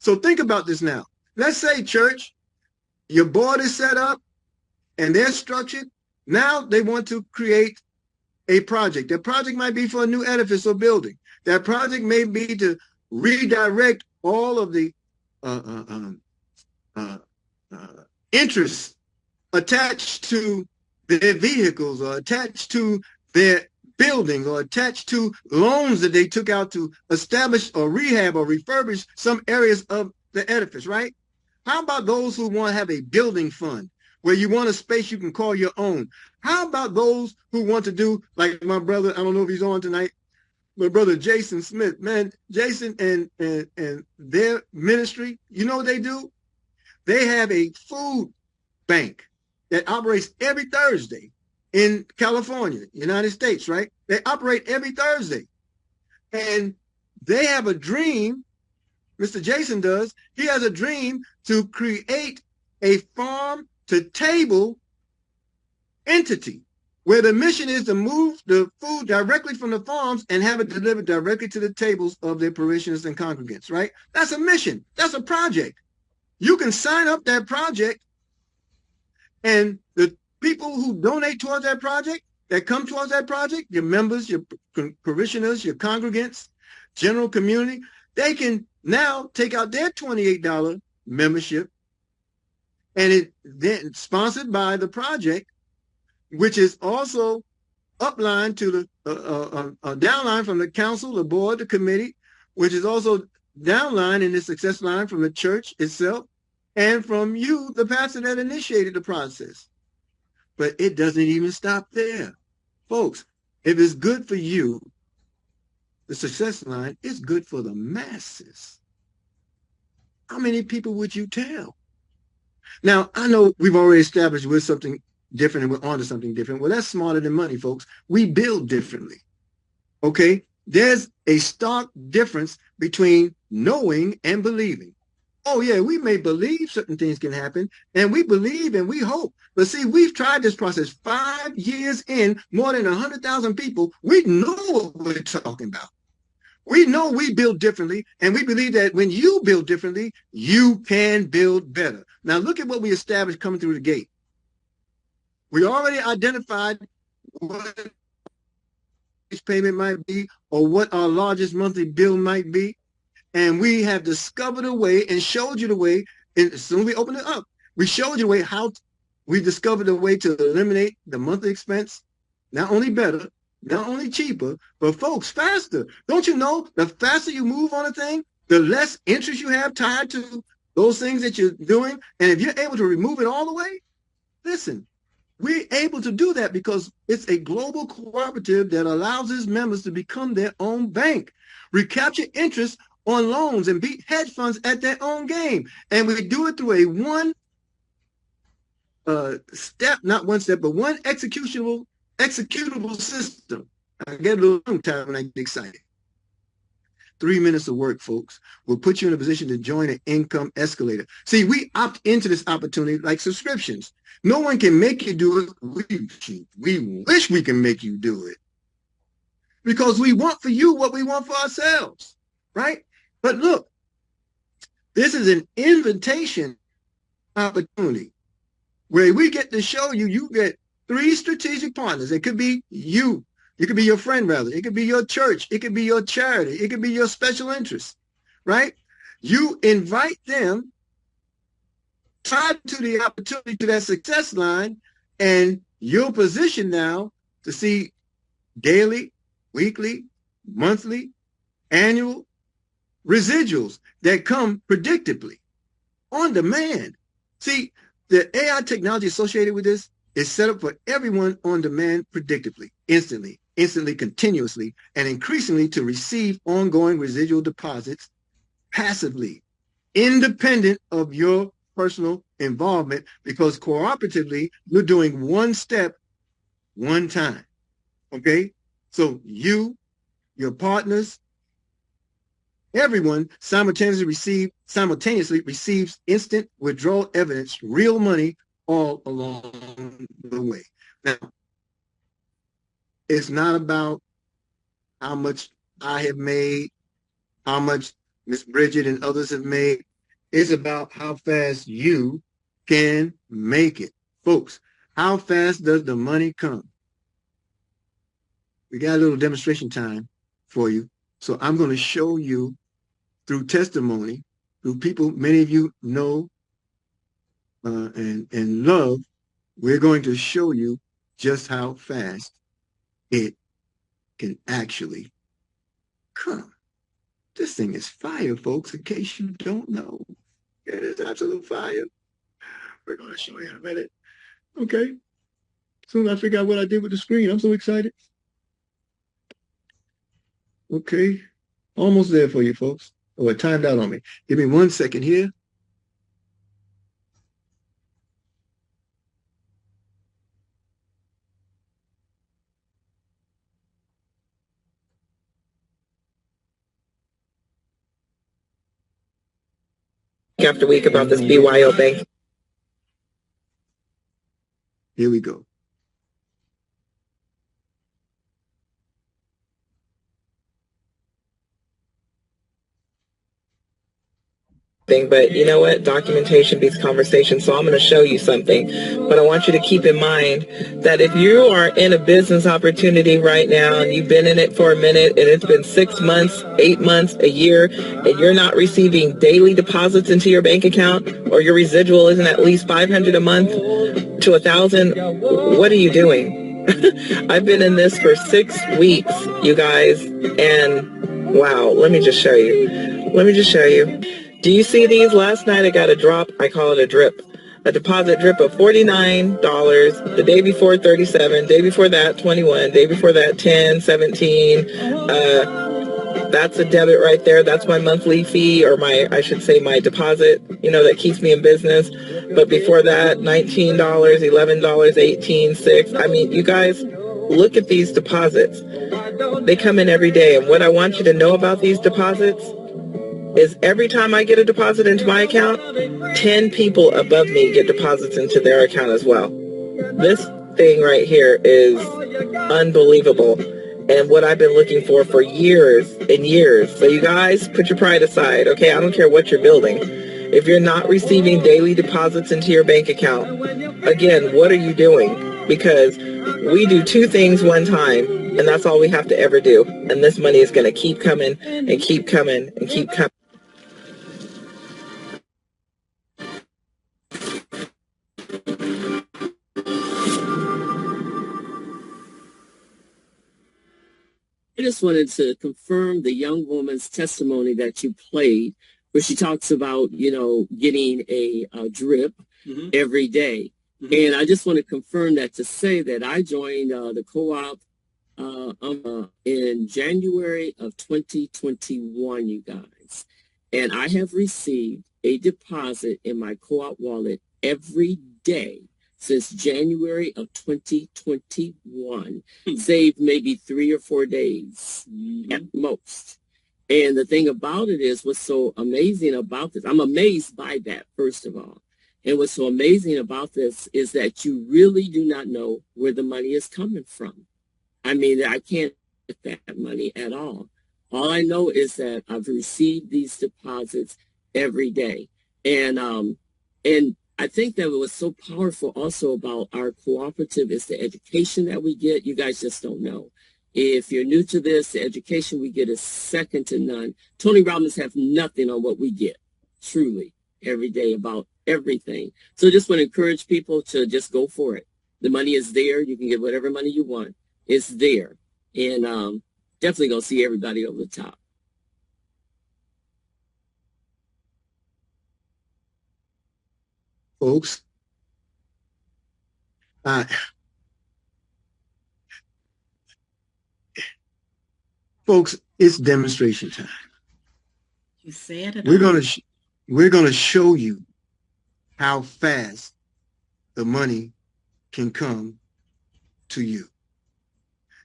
So think about this now. Let's say, church, your board is set up and they're structured. Now they want to create a project. That project might be for a new edifice or building. That project may be to redirect all of the interests attached to their vehicles or attached to their buildings or attached to loans that they took out to establish or rehab or refurbish some areas of the edifice, right? How about those who want to have a building fund where you want a space you can call your own? How about those who want to do, like my brother, I don't know if he's on tonight, my brother Jason Smith, man, Jason and their ministry, you know what they do? They have a food bank that operates every Thursday in California, United States, right? They operate every Thursday. And they have a dream, Mr. Jason does, he has a dream to create a farm to table entity where the mission is to move the food directly from the farms and have it delivered directly to the tables of their parishioners and congregants, right? That's a mission. That's a project. You can sign up that project, and the people who donate towards that project, that come towards that project, your members, your parishioners, your congregants, general community, they can now take out their $28 membership, and it then sponsored by the project, which is also upline to the downline from the council, the board, the committee, which is also downline in the success line from the church itself and from you, the pastor that initiated the process. But it doesn't even stop there. Folks, if it's good for you, the success line is good for the masses. How many people would you tell? Now, I know we've already established we're something different and we're onto something different. Well, that's smarter than money, folks. We build differently. Okay? There's a stark difference between knowing and believing. Oh, yeah, we may believe certain things can happen, and we believe and we hope. But see, we've tried this process 5 years in, more than 100,000 people. We know what we're talking about. We know we build differently, and we believe that when you build differently, you can build better. Now, look at what we established coming through the gate. We already identified what each payment might be or what our largest monthly bill might be. And we have discovered a way and showed you the way. And as soon as we open it up, we showed you the way how we discovered a way to eliminate the monthly expense. Not only better, not only cheaper, but folks, faster. Don't you know the faster you move on a thing, the less interest you have tied to those things that you're doing. And if you're able to remove it all the way, listen, We're able to do that because it's a global cooperative that allows its members to become their own bank, recapture interest on loans, and beat hedge funds at their own game. And we do it through a one executable system. I get a little tongue tied when I get excited. 3 minutes of work, folks, will put you in a position to join an income escalator. See, we opt into this opportunity like subscriptions. No one can make you do it. We wish we can make you do it because we want for you what we want for ourselves, right? But look, this is an invitation opportunity where we get to show you, you get 3 strategic partners. It could be you. It could be your friend, rather. It could be your church. It could be your charity. It could be your special interest, right? You invite them, tie to the opportunity to that success line, and you're positioned now to see daily, weekly, monthly, annual residuals that come predictably on demand. See, the AI technology associated with this is set up for everyone on demand predictably, instantly, continuously, and increasingly to receive ongoing residual deposits passively, independent of your personal involvement, because cooperatively, you're doing one step, one time. Okay? So you, your partners, everyone simultaneously receives instant withdrawal evidence, real money, all along the way. Now, it's not about how much I have made, how much Miss Bridget and others have made. It's about how fast you can make it. Folks, how fast does the money come? We got a little demonstration time for you. So I'm going to show you through testimony, through people many of you know and love. We're going to show you just how fast it can actually come. This thing is fire, folks, in case you don't know. It is absolute fire. We're going to show you in a minute. Okay. Soon I figure out what I did with the screen. I'm so excited. Okay. Almost there for you, folks. Oh, it timed out on me. Give me 1 second here. After week about this BYO bank. Here we go. But you know what? Documentation beats conversation. So I'm going to show you something. But I want you to keep in mind that if you are in a business opportunity right now and you've been in it for a minute and it's been 6 months, 8 months, a year, and you're not receiving daily deposits into your bank account, or your residual isn't at least $500 a month to $1,000, what are you doing? I've been in this for 6 weeks, you guys, and wow, let me just show you. Do you see these? Last night I got a drop. I call it a drip. A deposit drip of $49. The day before, $37. Day before that, $21. Day before that, $10, $17. That's a debit right there. That's my monthly fee, or I should say my deposit, that keeps me in business. But before that, $19, $11, $18, $6. I mean, you guys, look at these deposits. They come in every day. And what I want you to know about these deposits is every time I get a deposit into my account, 10 people above me get deposits into their account as well. This thing right here is unbelievable, and what I've been looking for years and years. So you guys, put your pride aside, okay? I don't care what you're building. If you're not receiving daily deposits into your bank account, again, what are you doing? Because we do 2 things one time, and that's all we have to ever do. And this money is going to keep coming and keep coming and keep coming. I just wanted to confirm the young woman's testimony that you played, where she talks about, getting a drip every day. And I just want to confirm that to say that I joined the co-op in January of 2021, you guys. And I have received a deposit in my co-op wallet every day since January of 2021, save maybe 3 or 4 days at most. And the thing about it is, what's so amazing about this, I'm amazed by that, first of all. And what's so amazing about this is that you really do not know where the money is coming from. I mean, I can't get that money at all. All I know is that I've received these deposits every day. And I think that was so powerful also about our cooperative is the education that we get. You guys just don't know. If you're new to this, the education we get is second to none. Tony Robbins have nothing on what we get, truly, every day about everything. So just want to encourage people to just go for it. The money is there. You can get whatever money you want. It's there. And definitely going to see everybody over the top. Folks, folks, it's demonstration time. You said it. We're gonna show you how fast the money can come to you,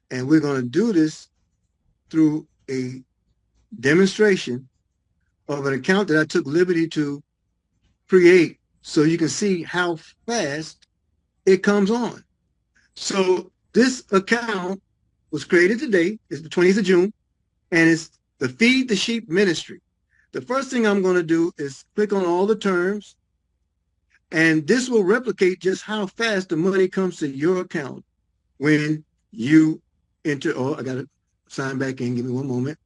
and we're gonna do this through a demonstration of an account that I took liberty to create, so you can see how fast it comes on. So this account was created today. It's the 20th of June, and it's the Feed the Sheep Ministry. The first thing I'm going to do is click on all the terms, and this will replicate just how fast the money comes to your account when you enter. Oh, I got to sign back in. Give me one moment.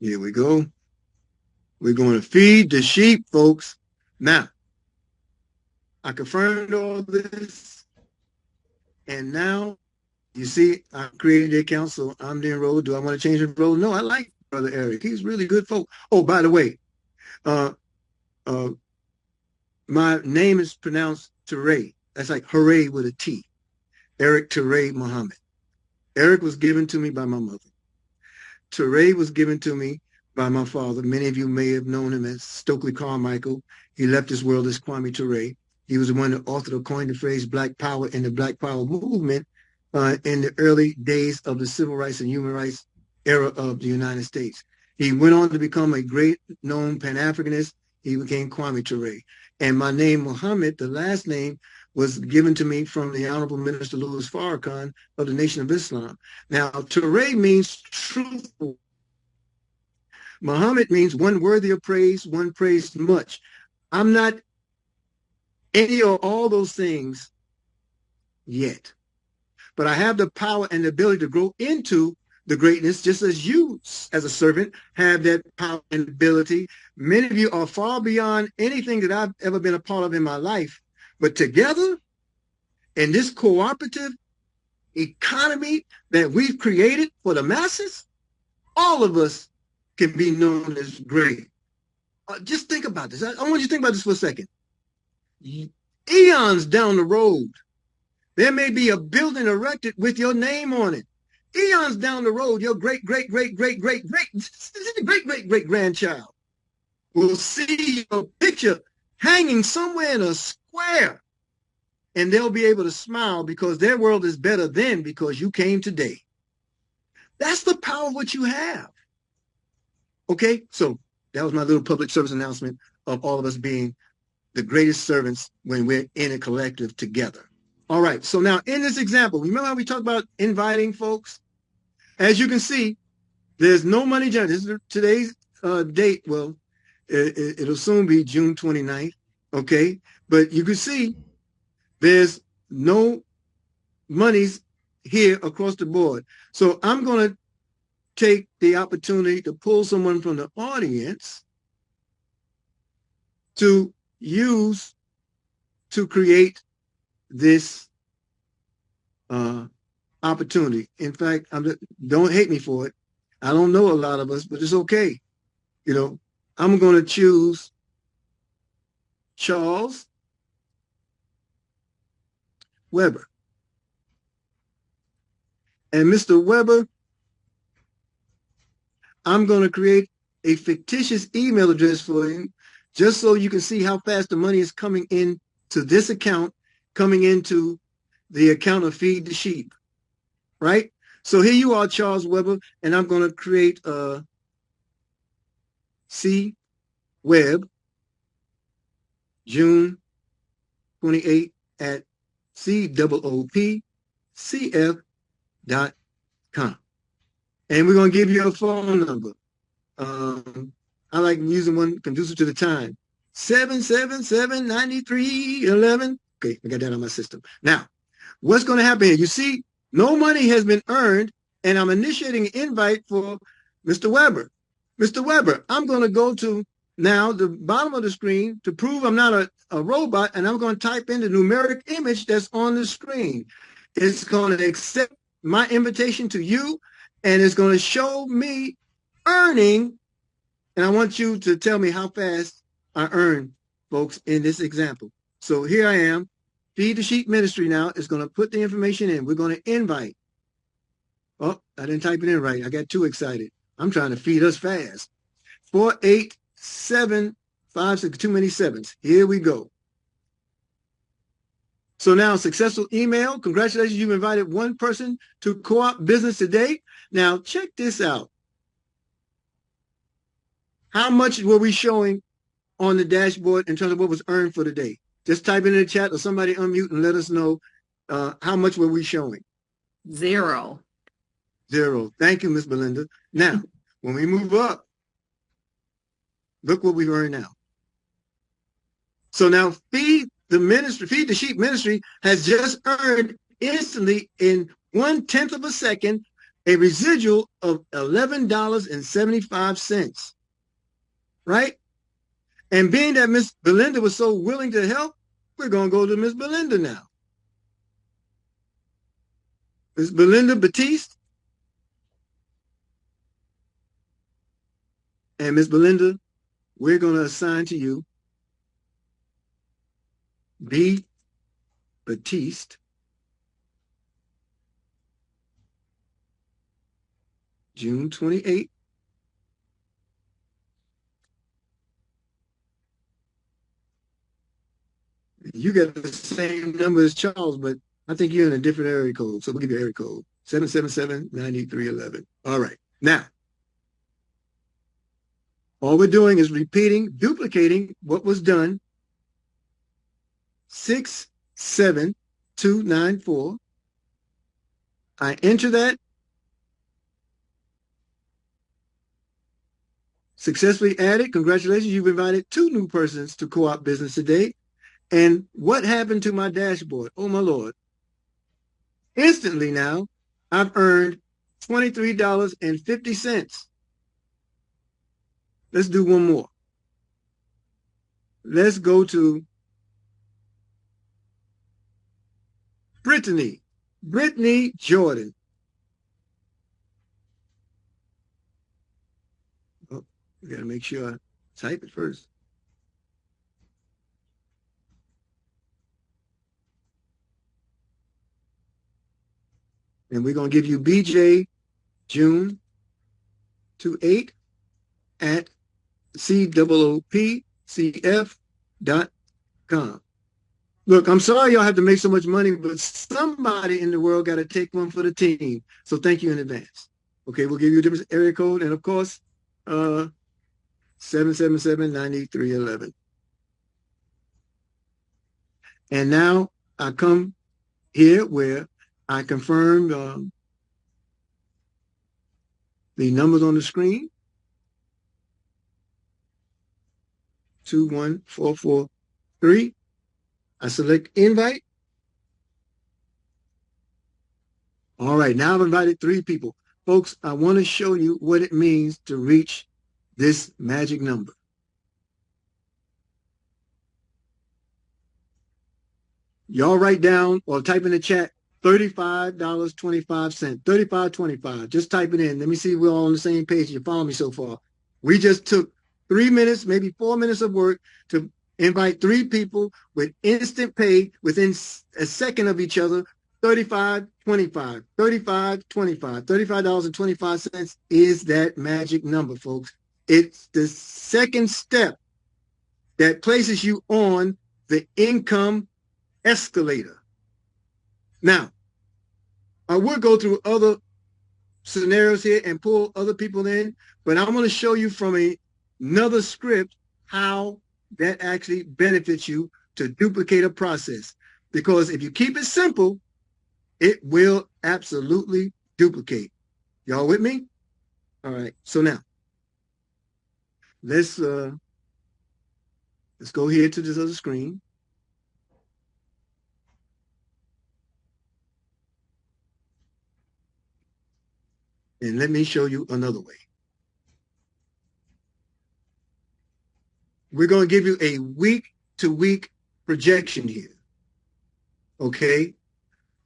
Here we go. We're going to feed the sheep, folks. Now, I confirmed all this, and now you see I created the account, so I'm the enrolled. Do I want to change the role? No, I like Brother Eric. He's really good folk. Oh, by the way, my name is pronounced Teray. That's like hooray with a T. Eric Teray Muhammad. Eric was given to me by my mother. Teray was given to me by my father. Many of you may have known him as Stokely Carmichael. He left this world as Kwame Ture. He was the one that authored or coined the phrase Black Power in the Black Power movement in the early days of the civil rights and human rights era of the United States. He went on to become a great known Pan-Africanist. He became Kwame Ture. And my name, Muhammad, the last name, was given to me from the Honorable Minister Louis Farrakhan of the Nation of Islam. Now, Ture means truthful. Muhammad means one worthy of praise, one praised much. I'm not any or all those things yet, but I have the power and the ability to grow into the greatness, just as you, as a servant, have that power and ability. Many of you are far beyond anything that I've ever been a part of in my life. But together, in this cooperative economy that we've created for the masses, all of us can be known as great. Just think about this. I want you to think about this for a second. Eons down the road, there may be a building erected with your name on it. Eons down the road, your great-great-great-great-great-great-great-great-grandchild will see your picture hanging somewhere in a square, and they'll be able to smile because their world is better then because you came today. That's the power of what you have. Okay, so that was my little public service announcement of all of us being the greatest servants when we're in a collective together. All right, so now in this example, remember how we talked about inviting folks? As you can see, there's no money generated. This is today's date. Well, it'll soon be June 29th, okay? But you can see there's no monies here across the board. So I'm going to take the opportunity to pull someone from the audience to use to create this opportunity. In fact, don't hate me for it. I don't know a lot of us, but it's okay. You know, I'm going to choose Charles Weber. And Mr. Weber, I'm going to create a fictitious email address for you, just so you can see how fast the money is coming in to this account, coming into the account of Feed the Sheep, right? So here you are, Charles Weber, and I'm going to create a C Web, June 28 at COOPCF.com. And we're going to give you a phone number. I like using one conducive to the time. 777-9311. Okay, I got that on my system. Now, what's going to happen here? You see, no money has been earned, and I'm initiating an invite for Mr. Weber. Mr. Weber, I'm going to go to now the bottom of the screen to prove I'm not a robot, and I'm going to type in the numeric image that's on the screen. It's going to accept my invitation to you, and it's going to show me earning, and I want you to tell me how fast I earn, folks, in this example. So here I am. Feed the Sheep Ministry now is going to put the information in. We're going to invite. Oh, I didn't type it in right. I got too excited. I'm trying to feed us fast. 48756, too many sevens. Here we go. So now, successful email. Congratulations, you've invited one person to Co-op Business today. Now, check this out. How much were we showing on the dashboard in terms of what was earned for the day? Just type it in the chat or somebody unmute and let us know how much were we showing. 0. 0. Thank you, Miss Belinda. Now, when we move up, look what we've earned now. So now Feed the Sheep Ministry has just earned instantly in 1/10 of a second a residual of $11.75. Right? And being that Miss Belinda was so willing to help, we're going to go to Miss Belinda now. Miss Belinda Batiste. And Miss Belinda, we're going to assign to you B. Batiste, June 28th. You got the same number as Charles, but I think you're in a different area code. So we'll give you area code 777-9311. All right. Now, all we're doing is duplicating what was done. 67294. I enter that. Successfully added. Congratulations. You've invited 2 new persons to Co-op Business today. And what happened to my dashboard? Oh, my Lord. Instantly now, I've earned $23.50. Let's do one more. Let's go to Brittany Jordan. Oh, we got to make sure I type it first. And we're going to give you BJ June 28 at COOPCF.com. Look, I'm sorry y'all have to make so much money, but somebody in the world got to take one for the team. So thank you in advance. Okay, we'll give you a different area code. And of course, 777-9311. And now I come here where I confirm the numbers on the screen. 21443. I select invite. All right, now I've invited 3 people. Folks, I want to show you what it means to reach this magic number. Y'all write down or type in the chat $35.25. 35.25. Just type it in. Let me see if we're all on the same page. You follow me so far. We just took 3 minutes, maybe 4 minutes of work to invite 3 people with instant pay within a second of each other. 35.25. 35.25. $35.25 is that magic number, folks. It's the second step that places you on the income escalator. Now, I will go through other scenarios here and pull other people in, but I'm going to show you from another script how that actually benefits you to duplicate a process. Because if you keep it simple, it will absolutely duplicate. Y'all with me? All right. So now, let's go here to this other screen. And let me show you another way. We're going to give you a week-to-week projection here. Okay?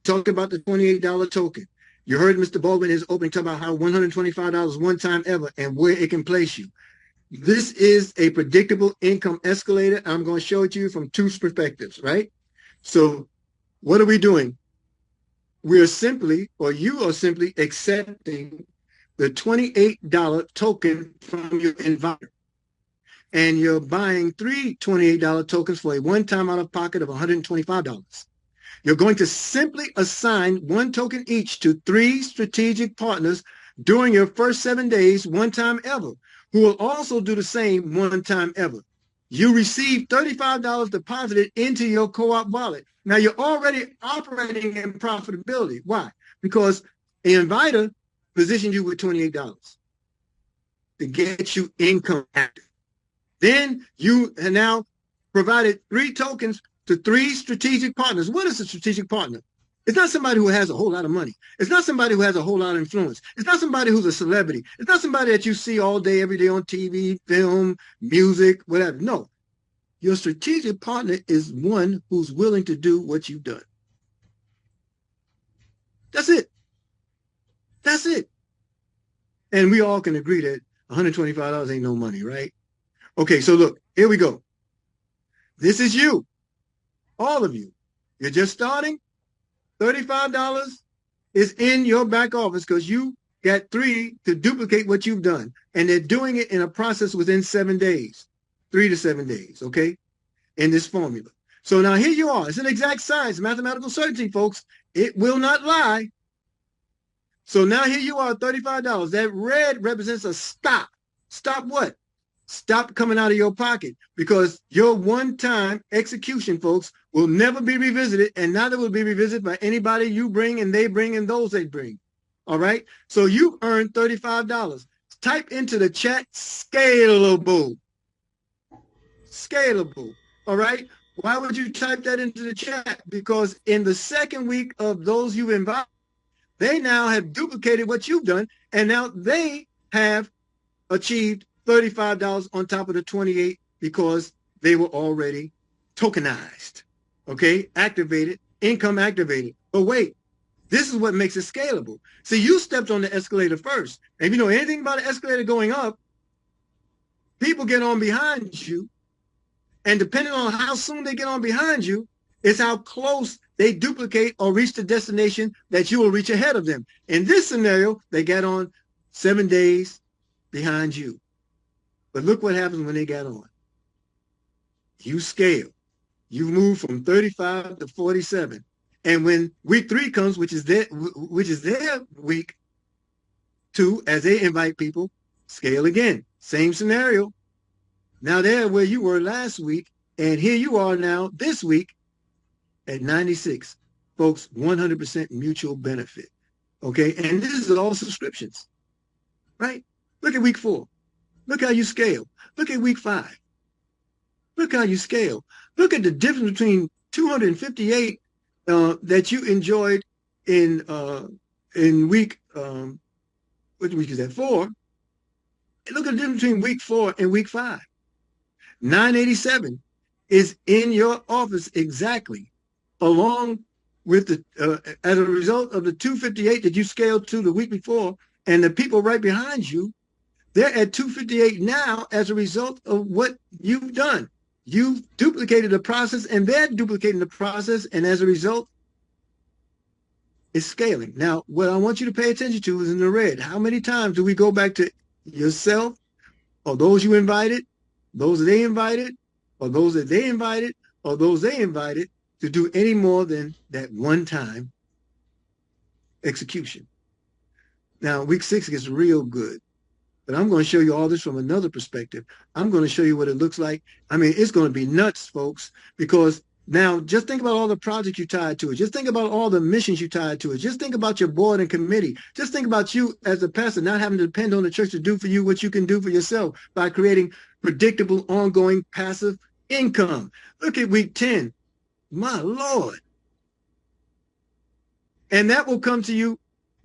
Talking about the $28 token. You heard Mr. Baldwin in his opening talk about how $125 one time ever and where it can place you. This is a predictable income escalator. I'm going to show it to you from 2 perspectives, right? So what are we doing? We are simply, or you are simply accepting the $28 token from your inviter. And you're buying 3 $28 tokens for a one-time out-of-pocket of $125. You're going to simply assign 1 token each to 3 strategic partners during your first 7 days, one time ever, who will also do the same one time ever. You receive $35 deposited into your co-op wallet. Now you're already operating in profitability. Why? Because an inviter positioned you with $28 to get you income active. Then you have now provided 3 tokens to 3 strategic partners. What is a strategic partner? It's not somebody who has a whole lot of money. It's not somebody who has a whole lot of influence. It's not somebody who's a celebrity. It's not somebody that you see all day, every day on TV, film, music, whatever. No. Your strategic partner is one who's willing to do what you've done. That's it. That's it. And we all can agree that $125 ain't no money, right? Okay, so look, here we go. This is you. All of you. You're just starting. $35 is in your back office because you got 3 to duplicate what you've done. And they're doing it in a process within 7 days, 3 to 7 days, okay, in this formula. So now here you are. It's an exact science, mathematical certainty, folks. It will not lie. So now here you are, $35. That red represents a stop. Stop what? Stop coming out of your pocket, because your one-time execution, folks, will never be revisited, and neither will be revisited by anybody you bring and they bring and those they bring. All right? So you earned $35. Type into the chat, scalable. Scalable. All right? Why would you type that into the chat? Because in the second week of those you invite, they now have duplicated what you've done, and now they have achieved $35 on top of the 28 because they were already tokenized, okay, activated, income activated. But wait, this is what makes it scalable. See, you stepped on the escalator first. And if you know anything about an escalator going up, people get on behind you, and depending on how soon they get on behind you, is how close they duplicate or reach the destination that you will reach ahead of them. In this scenario, they got on 7 days behind you. But look what happens when they got on. You scale. You move from 35 to 47. And when week 3 comes, which is their week 2, as they invite people, scale again. Same scenario. Now they're where you were last week, and here you are now this week at 96. Folks, 100% mutual benefit. Okay, and this is all subscriptions, right? Look at week 4. Look how you scale. Look at week 5. Look how you scale. Look at the difference between 258 that you enjoyed in week, which week is that, 4? Look at the difference between week 4 and week 5. 987 is in your office exactly. along with the, as a result of the 258 that you scaled to the week before, and the people right behind you, they're at 258 now as a result of what you've done. You've duplicated the process and they're duplicating the process. And as a result, it's scaling. Now, what I want you to pay attention to is in the red. How many times do we go back to yourself or those you invited, those they invited, or those that they invited, or those they invited to do any more than that one time execution? Now, week 6 gets real good. But I'm going to show you all this from another perspective. I'm going to show you what it looks like. I mean, it's going to be nuts, folks, because now just think about all the projects you tied to it. Just think about all the missions you tied to it. Just think about your board and committee. Just think about you as a pastor not having to depend on the church to do for you what you can do for yourself by creating predictable, ongoing, passive income. Look at week 10. My Lord. And that will come to you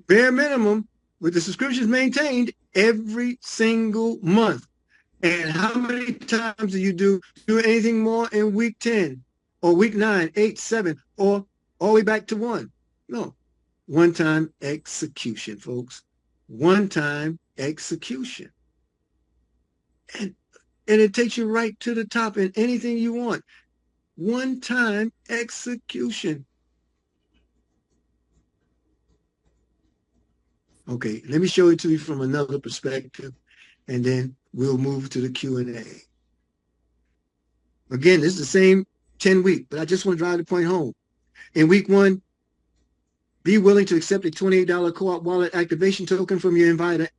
bare minimum with the subscriptions maintained every single month. And how many times do you do anything more in week 10 or week 9, 8, 7, or all the way back to 1? No. One-time execution, folks. One-time execution. And it takes you right to the top in anything you want. One-time execution. Okay, let me show it to you from another perspective, and then we'll move to the Q&A. Again, this is the same 10-week, but I just want to drive the point home. In week 1, be willing to accept a $28 co-op wallet activation token from your inviter.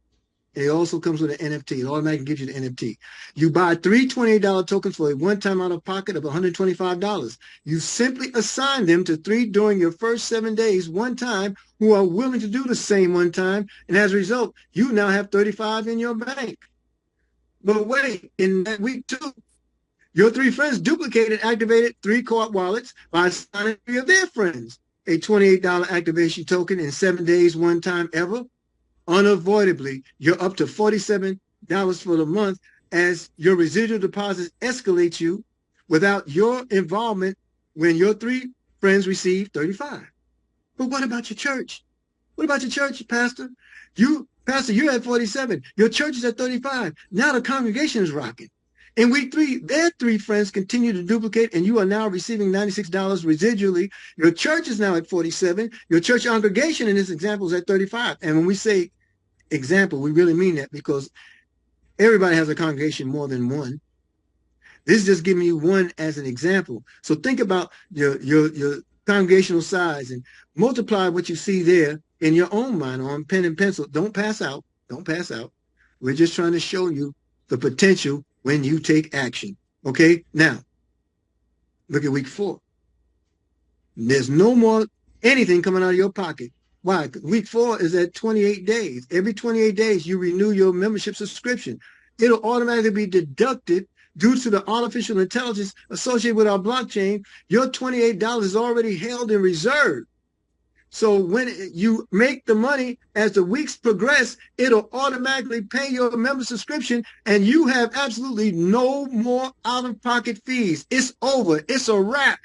It also comes with an NFT. It automatically gives you the NFT. You buy 3 $28 tokens for a one-time out-of-pocket of $125. You simply assign them to 3 during your first 7 days, one time, who are willing to do the same one time. And as a result, you now have 35 in your bank. But wait, in that week 2, your 3 friends duplicated, activated 3 co-op wallets by assigning 3 of their friends a $28 activation token in 7 days, one time ever. Unavoidably, you're up to $47 for the month as your residual deposits escalate you without your involvement when your 3 friends receive 35. But what about your church? What about your church, Pastor? Pastor, you're at 47. Your church is at 35. Now the congregation is rocking. In week 3, their 3 friends continue to duplicate, and you are now receiving $96 residually. Your church is now at 47. Your church congregation in this example is at 35. And when we say example, we really mean that because everybody has a congregation more than one. This is just giving you one as an example. So think about your congregational size and multiply what you see there in your own mind on pen and pencil. Don't pass out. Don't pass out. We're just trying to show you the potential when you take action. Okay? Now, look at week 4. There's no more anything coming out of your pocket. Why? Week 4 is at 28 days. Every 28 days, you renew your membership subscription. It'll automatically be deducted due to the artificial intelligence associated with our blockchain. Your $28 is already held in reserve. So when you make the money, as the weeks progress, it'll automatically pay your member subscription, and you have absolutely no more out-of-pocket fees. It's over. It's a wrap.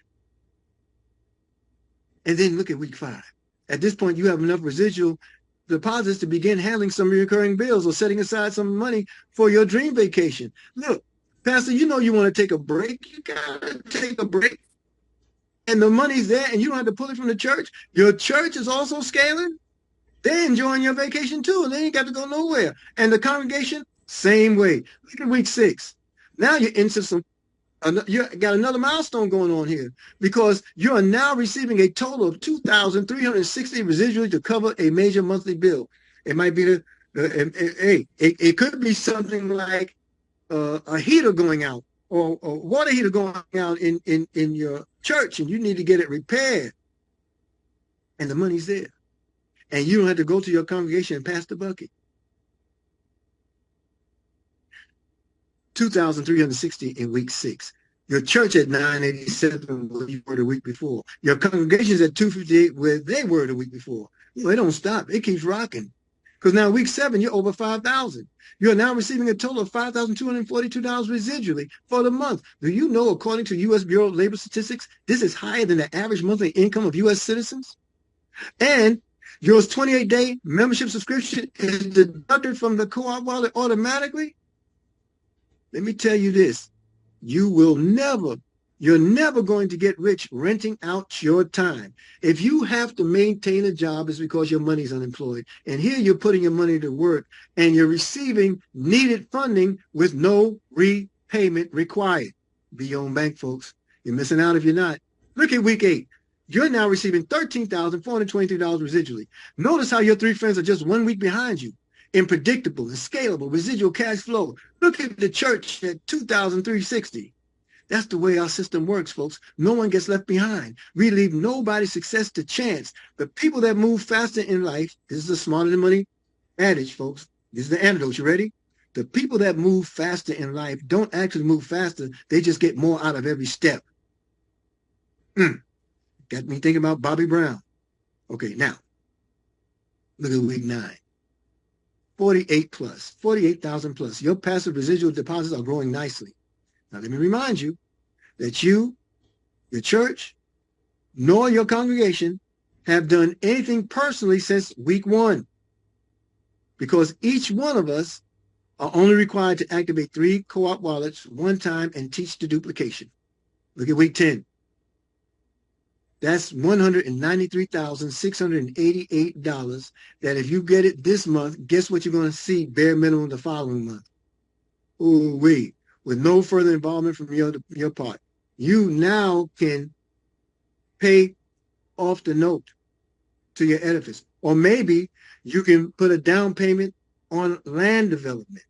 And then look at week 5. At this point, you have enough residual deposits to begin handling some recurring bills or setting aside some money for your dream vacation. Look, Pastor, you know you want to take a break. You got to take a break. And the money's there, and you don't have to pull it from the church. Your church is also scaling. They're enjoying your vacation too, and they ain't got to go nowhere. And the congregation, same way. Look at week 6. Now you're into some you got another milestone going on here because you are now receiving a total of $2,360 residually to cover a major monthly bill. It might be it could be something like a heater going out or water heater going out in your church, and you need to get it repaired. And the money's there. And you don't have to go to your congregation and pass the bucket. 2,360 in week 6. Your church at 987 where you were the week before. Your congregation's at 258 where they were the week before. It don't stop. It keeps rocking. Because now week 7, you're over 5,000. You're now receiving a total of $5,242 residually for the month. Do you know, according to U.S. Bureau of Labor Statistics, this is higher than the average monthly income of U.S. citizens? And your 28-day membership subscription is deducted from the co-op wallet automatically? Let me tell you this. You're never going to get rich renting out your time. If you have to maintain a job, it's because your money's unemployed. And here you're putting your money to work and you're receiving needed funding with no repayment required. Be your own bank, folks. You're missing out if you're not. Look at week 8. You're now receiving $13,423 residually. Notice how your 3 friends are just 1 week behind you in predictable and scalable residual cash flow. Look at the church at $2,360. That's the way our system works, folks. No one gets left behind. We leave nobody's success to chance. The people that move faster in life, this is the smarter than money adage, folks. This is the antidote. You ready? The people that move faster in life don't actually move faster. They just get more out of every step. Got me thinking about Bobby Brown. Okay, now, look at week 9. 48,000 plus. Your passive residual deposits are growing nicely. Now, let me remind you that you, your church, nor your congregation have done anything personally since week 1, because each one of us are only required to activate 3 co-op wallets one time and teach the duplication. Look at week 10. That's $193,688 that if you get it this month, guess what you're going to see bare minimum the following month? Ooh, wait. With no further involvement from your part. You now can pay off the note to your edifice. Or maybe you can put a down payment on land development.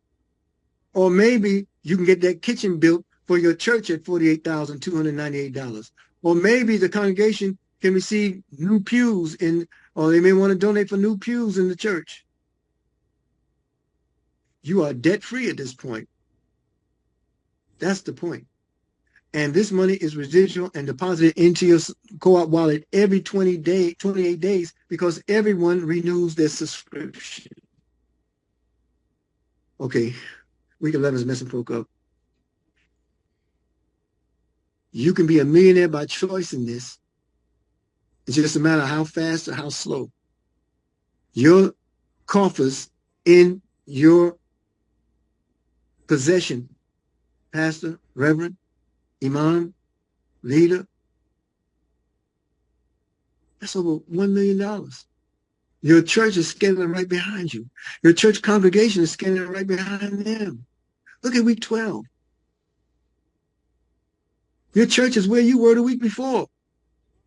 Or maybe you can get that kitchen built for your church at $48,298. Or maybe the congregation can receive new pews or they may want to donate for new pews in the church. You are debt-free at this point. That's the point. And this money is residual and deposited into your co-op wallet every 28 days because everyone renews their subscription. Okay, week 11 is messing folk up. You can be a millionaire by choice in this. It's just a matter of how fast or how slow. Your coffers in your possession, pastor, reverend, imam, leader, that's over $1 million. Your church is scaling right behind you. Your church congregation is scaling right behind them. Look at week 12. Your church is where you were the week before.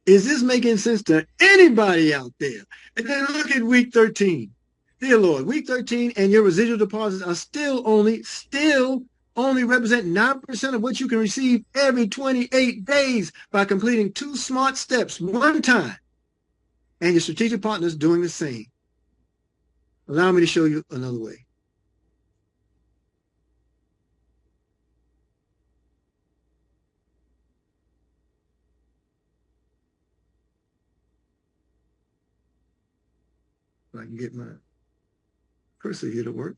Is this making sense to anybody out there? And then look at week 13. Dear Lord, week 13 and your residual deposits are still only represent 9% of what you can receive every 28 days by completing 2 smart steps one time. And your strategic partners doing the same. Allow me to show you another way. If I can get my cursor here to work.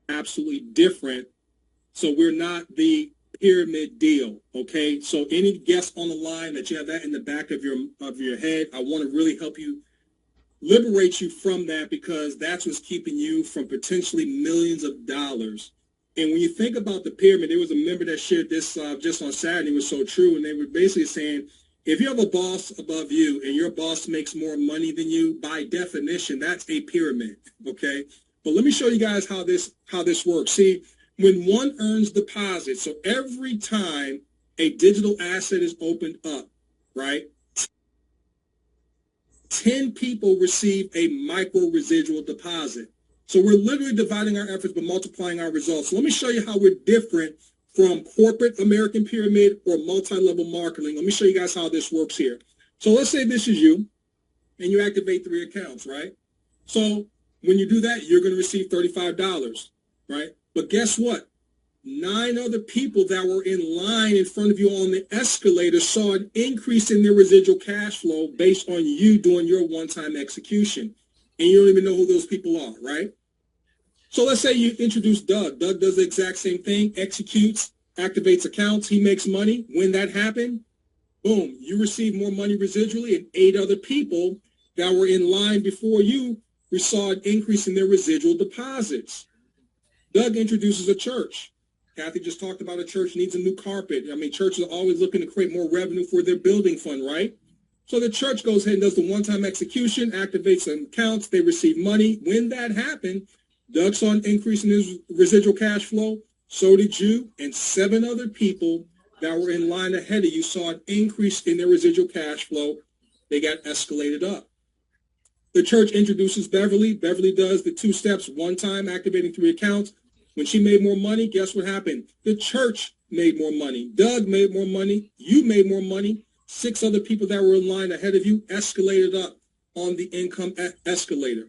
Absolutely different. So we're not the pyramid deal, okay? So any guests on the line that you have that in the back of your head, I want to really help you liberate you from that, because that's what's keeping you from potentially millions of dollars. And when you think about the pyramid, there was a member that shared this just on Saturday. It was so true. And they were basically saying, if you have a boss above you and your boss makes more money than you, by definition, that's a pyramid, okay? But let me show you guys how this works. See, when one earns deposits, so every time a digital asset is opened up, right, 10 people receive a micro residual deposit. So we're literally dividing our efforts but multiplying our results. So let me show you how we're different from corporate American pyramid or multi-level marketing. Let me show you guys how this works here. So let's say this is you and you activate 3 accounts, right? So When you do that, you're going to receive $35, right? But guess what? 9 other people that were in line in front of you on the escalator saw an increase in their residual cash flow based on you doing your one-time execution. And you don't even know who those people are, right? So let's say you introduce Doug. Doug does the exact same thing, executes, activates accounts, he makes money. When that happened, boom, you receive more money residually, and 8 other people that were in line before you saw an increase in their residual deposits. Doug introduces a church. Kathy just talked about a church needs a new carpet. I mean, churches are always looking to create more revenue for their building fund, right? So the church goes ahead and does the one-time execution, activates some accounts, they receive money. When that happened, Doug saw an increase in his residual cash flow. So did you, and 7 other people that were in line ahead of you saw an increase in their residual cash flow. They got escalated up. The church introduces Beverly. Beverly does the 2 steps, one time, activating 3 accounts. When she made more money, guess what happened? The church made more money. Doug made more money. You made more money. 6 other people that were in line ahead of you escalated up on the income escalator.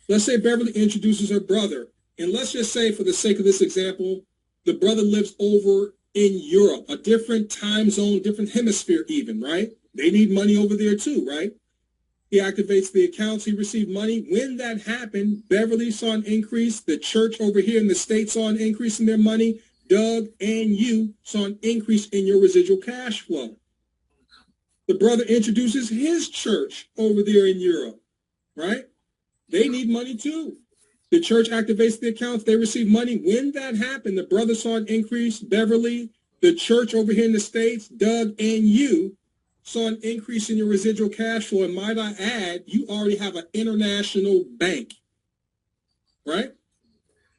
Let's say Beverly introduces her brother. And let's just say, for the sake of this example, the brother lives over in Europe, a different time zone, different hemisphere even, right? They need money over there too, right? He activates the accounts. He received money. When that happened, Beverly saw an increase. The church over here in the States saw an increase in their money. Doug and you saw an increase in your residual cash flow. The brother introduces his church over there in Europe, right? They need money too. The church activates the accounts. They receive money. When that happened, the brother saw an increase. Beverly, the church over here in the States, Doug and you saw an increase in your residual cash flow. And might I add, you already have an international bank, right?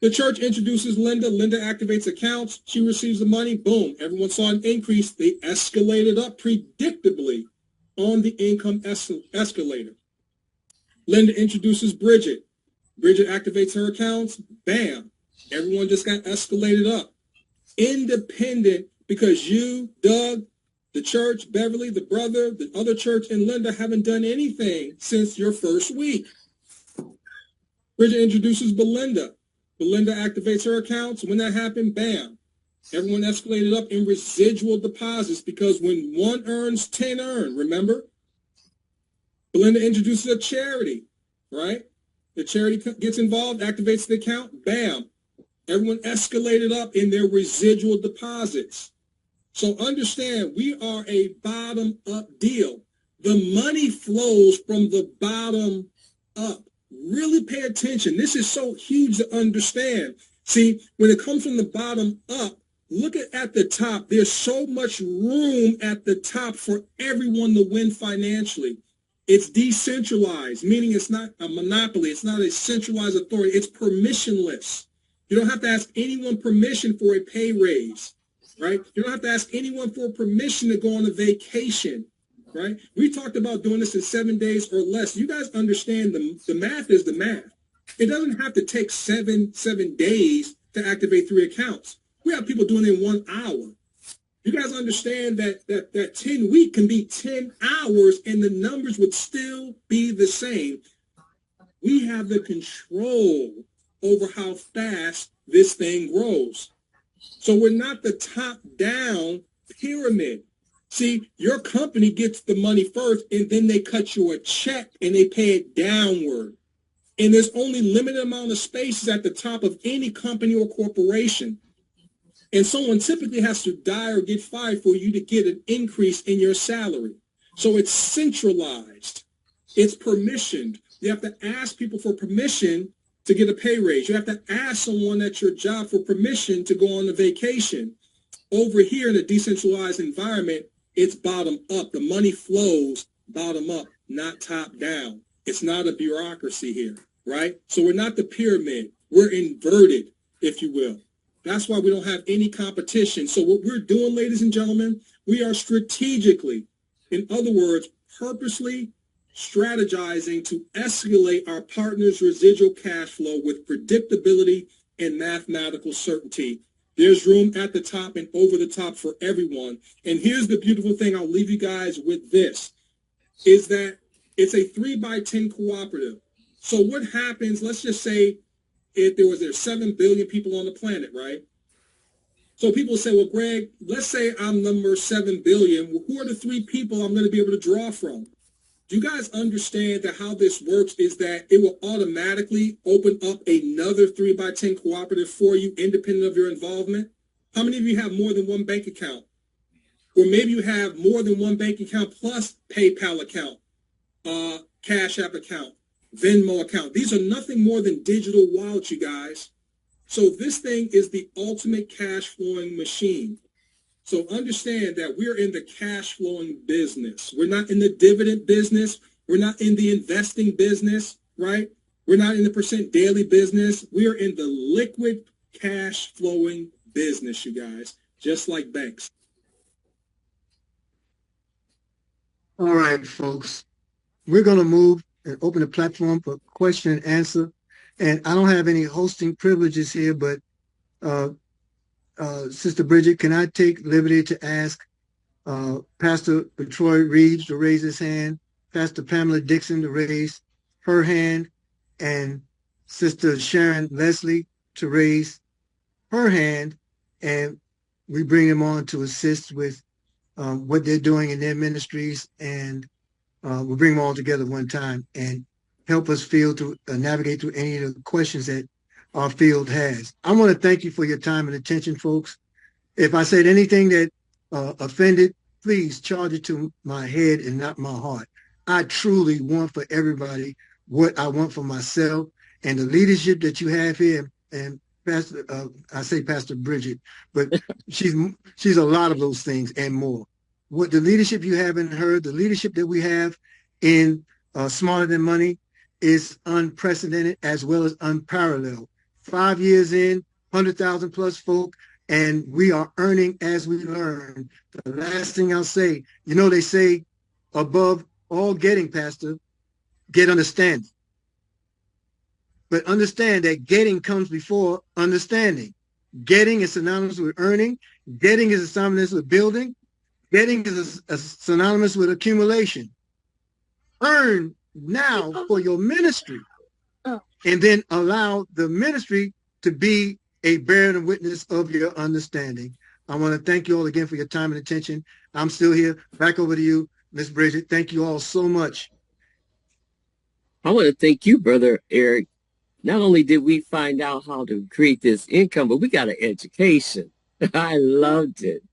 The church introduces Linda. Linda activates accounts. She receives the money. Boom. Everyone saw an increase. They escalated up predictably on the income escalator. Linda introduces Bridget. Bridget activates her accounts. Bam. Everyone just got escalated up. Independent, because you, Doug, the church, Beverly, the brother, the other church, and Linda haven't done anything since your first week. Bridget introduces Belinda. Belinda activates her accounts. When that happened, bam. Everyone escalated up in residual deposits, because when one earns, 10 earn, remember? Belinda introduces a charity, right? The charity gets involved, activates the account, bam. Everyone escalated up in their residual deposits. So understand, we are a bottom-up deal. The money flows from the bottom up. Really pay attention. This is so huge to understand. See, when it comes from the bottom up, look at the top. There's so much room at the top for everyone to win financially. It's decentralized, meaning it's not a monopoly. It's not a centralized authority. It's permissionless. You don't have to ask anyone permission for a pay raise, right? You don't have to ask anyone for permission to go on a vacation, right? We talked about doing this in 7 days or less. You guys understand the math is the math. It doesn't have to take seven days to activate 3 accounts. We have people doing it in 1 hour. You guys understand that 10 week can be 10 hours and the numbers would still be the same. We have the control over how fast this thing grows. So we're not the top-down pyramid. See, your company gets the money first, and then they cut you a check, and they pay it downward. And there's only limited amount of spaces at the top of any company or corporation. And someone typically has to die or get fired for you to get an increase in your salary. So it's centralized. It's permissioned. You have to ask people for permission to get a pay raise. You have to ask someone at your job for permission to go on a vacation. Over here in a decentralized environment, it's bottom up. The money flows bottom up, not top down. It's not a bureaucracy here, right? So we're not the pyramid. We're inverted, if you will. That's why we don't have any competition. So what we're doing, ladies and gentlemen, we are strategically, in other words, purposely strategizing to escalate our partner's residual cash flow with predictability and mathematical certainty. There's room at the top and over the top for everyone. And here's the beautiful thing. I'll leave you guys with this, is that it's a 3x10 cooperative. So what happens, let's just say if there's 7 billion people on the planet, right? So people say, well, Greg, let's say I'm number 7 billion. Well, who are the 3 people I'm going to be able to draw from? Do you guys understand that how this works is that it will automatically open up another 3x10 cooperative for you independent of your involvement? How many of you have more than one bank account? Or maybe you have more than one bank account plus PayPal account, Cash App account, Venmo account. These are nothing more than digital wallets, you guys. So this thing is the ultimate cash flowing machine. So understand that we're in the cash flowing business. We're not in the dividend business. We're not in the investing business, right? We're not in the percent daily business. We are in the liquid cash flowing business, you guys, just like banks. All right, folks. We're going to move and open the platform for question and answer. And I don't have any hosting privileges here, but Sister Bridget, can I take liberty to ask Pastor Detroit Reeves to raise his hand, Pastor Pamela Dixon to raise her hand, and Sister Sharon Leslie to raise her hand, and we bring them on to assist with what they're doing in their ministries, and we'll bring them all together one time and help us navigate through any of the questions that our field has. I want to thank you for your time and attention, folks. If I said anything that offended, please charge it to my head and not my heart. I truly want for everybody what I want for myself, and the leadership that you have here. And Pastor, I say Pastor Bridget, but she's a lot of those things and more. What the leadership you have in her, the leadership that we have in Smarter Than Money is unprecedented as well as unparalleled. 5 years in, 100,000 plus folk, and we are earning as we learn. The last thing I'll say, they say above all getting, Pastor, get understanding. But understand that getting comes before understanding. Getting is synonymous with earning. Getting is synonymous with building. Getting is synonymous with accumulation. Earn now for your ministry, and then allow the ministry to be a bearing witness of your understanding. I want to thank you all again for your time and attention. I'm still here. Back over to you, Miss Bridget. Thank you all so much. I want to thank you, Brother Eric. Not only did we find out how to create this income, but we got an education. I loved it.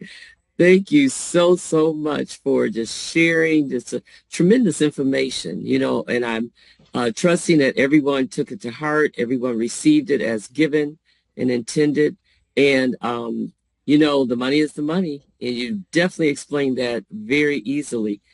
Thank you so, so much for just sharing this tremendous information, and I'm trusting that everyone took it to heart. Everyone received it as given and intended. And, the money is the money. And you definitely explained that very easily.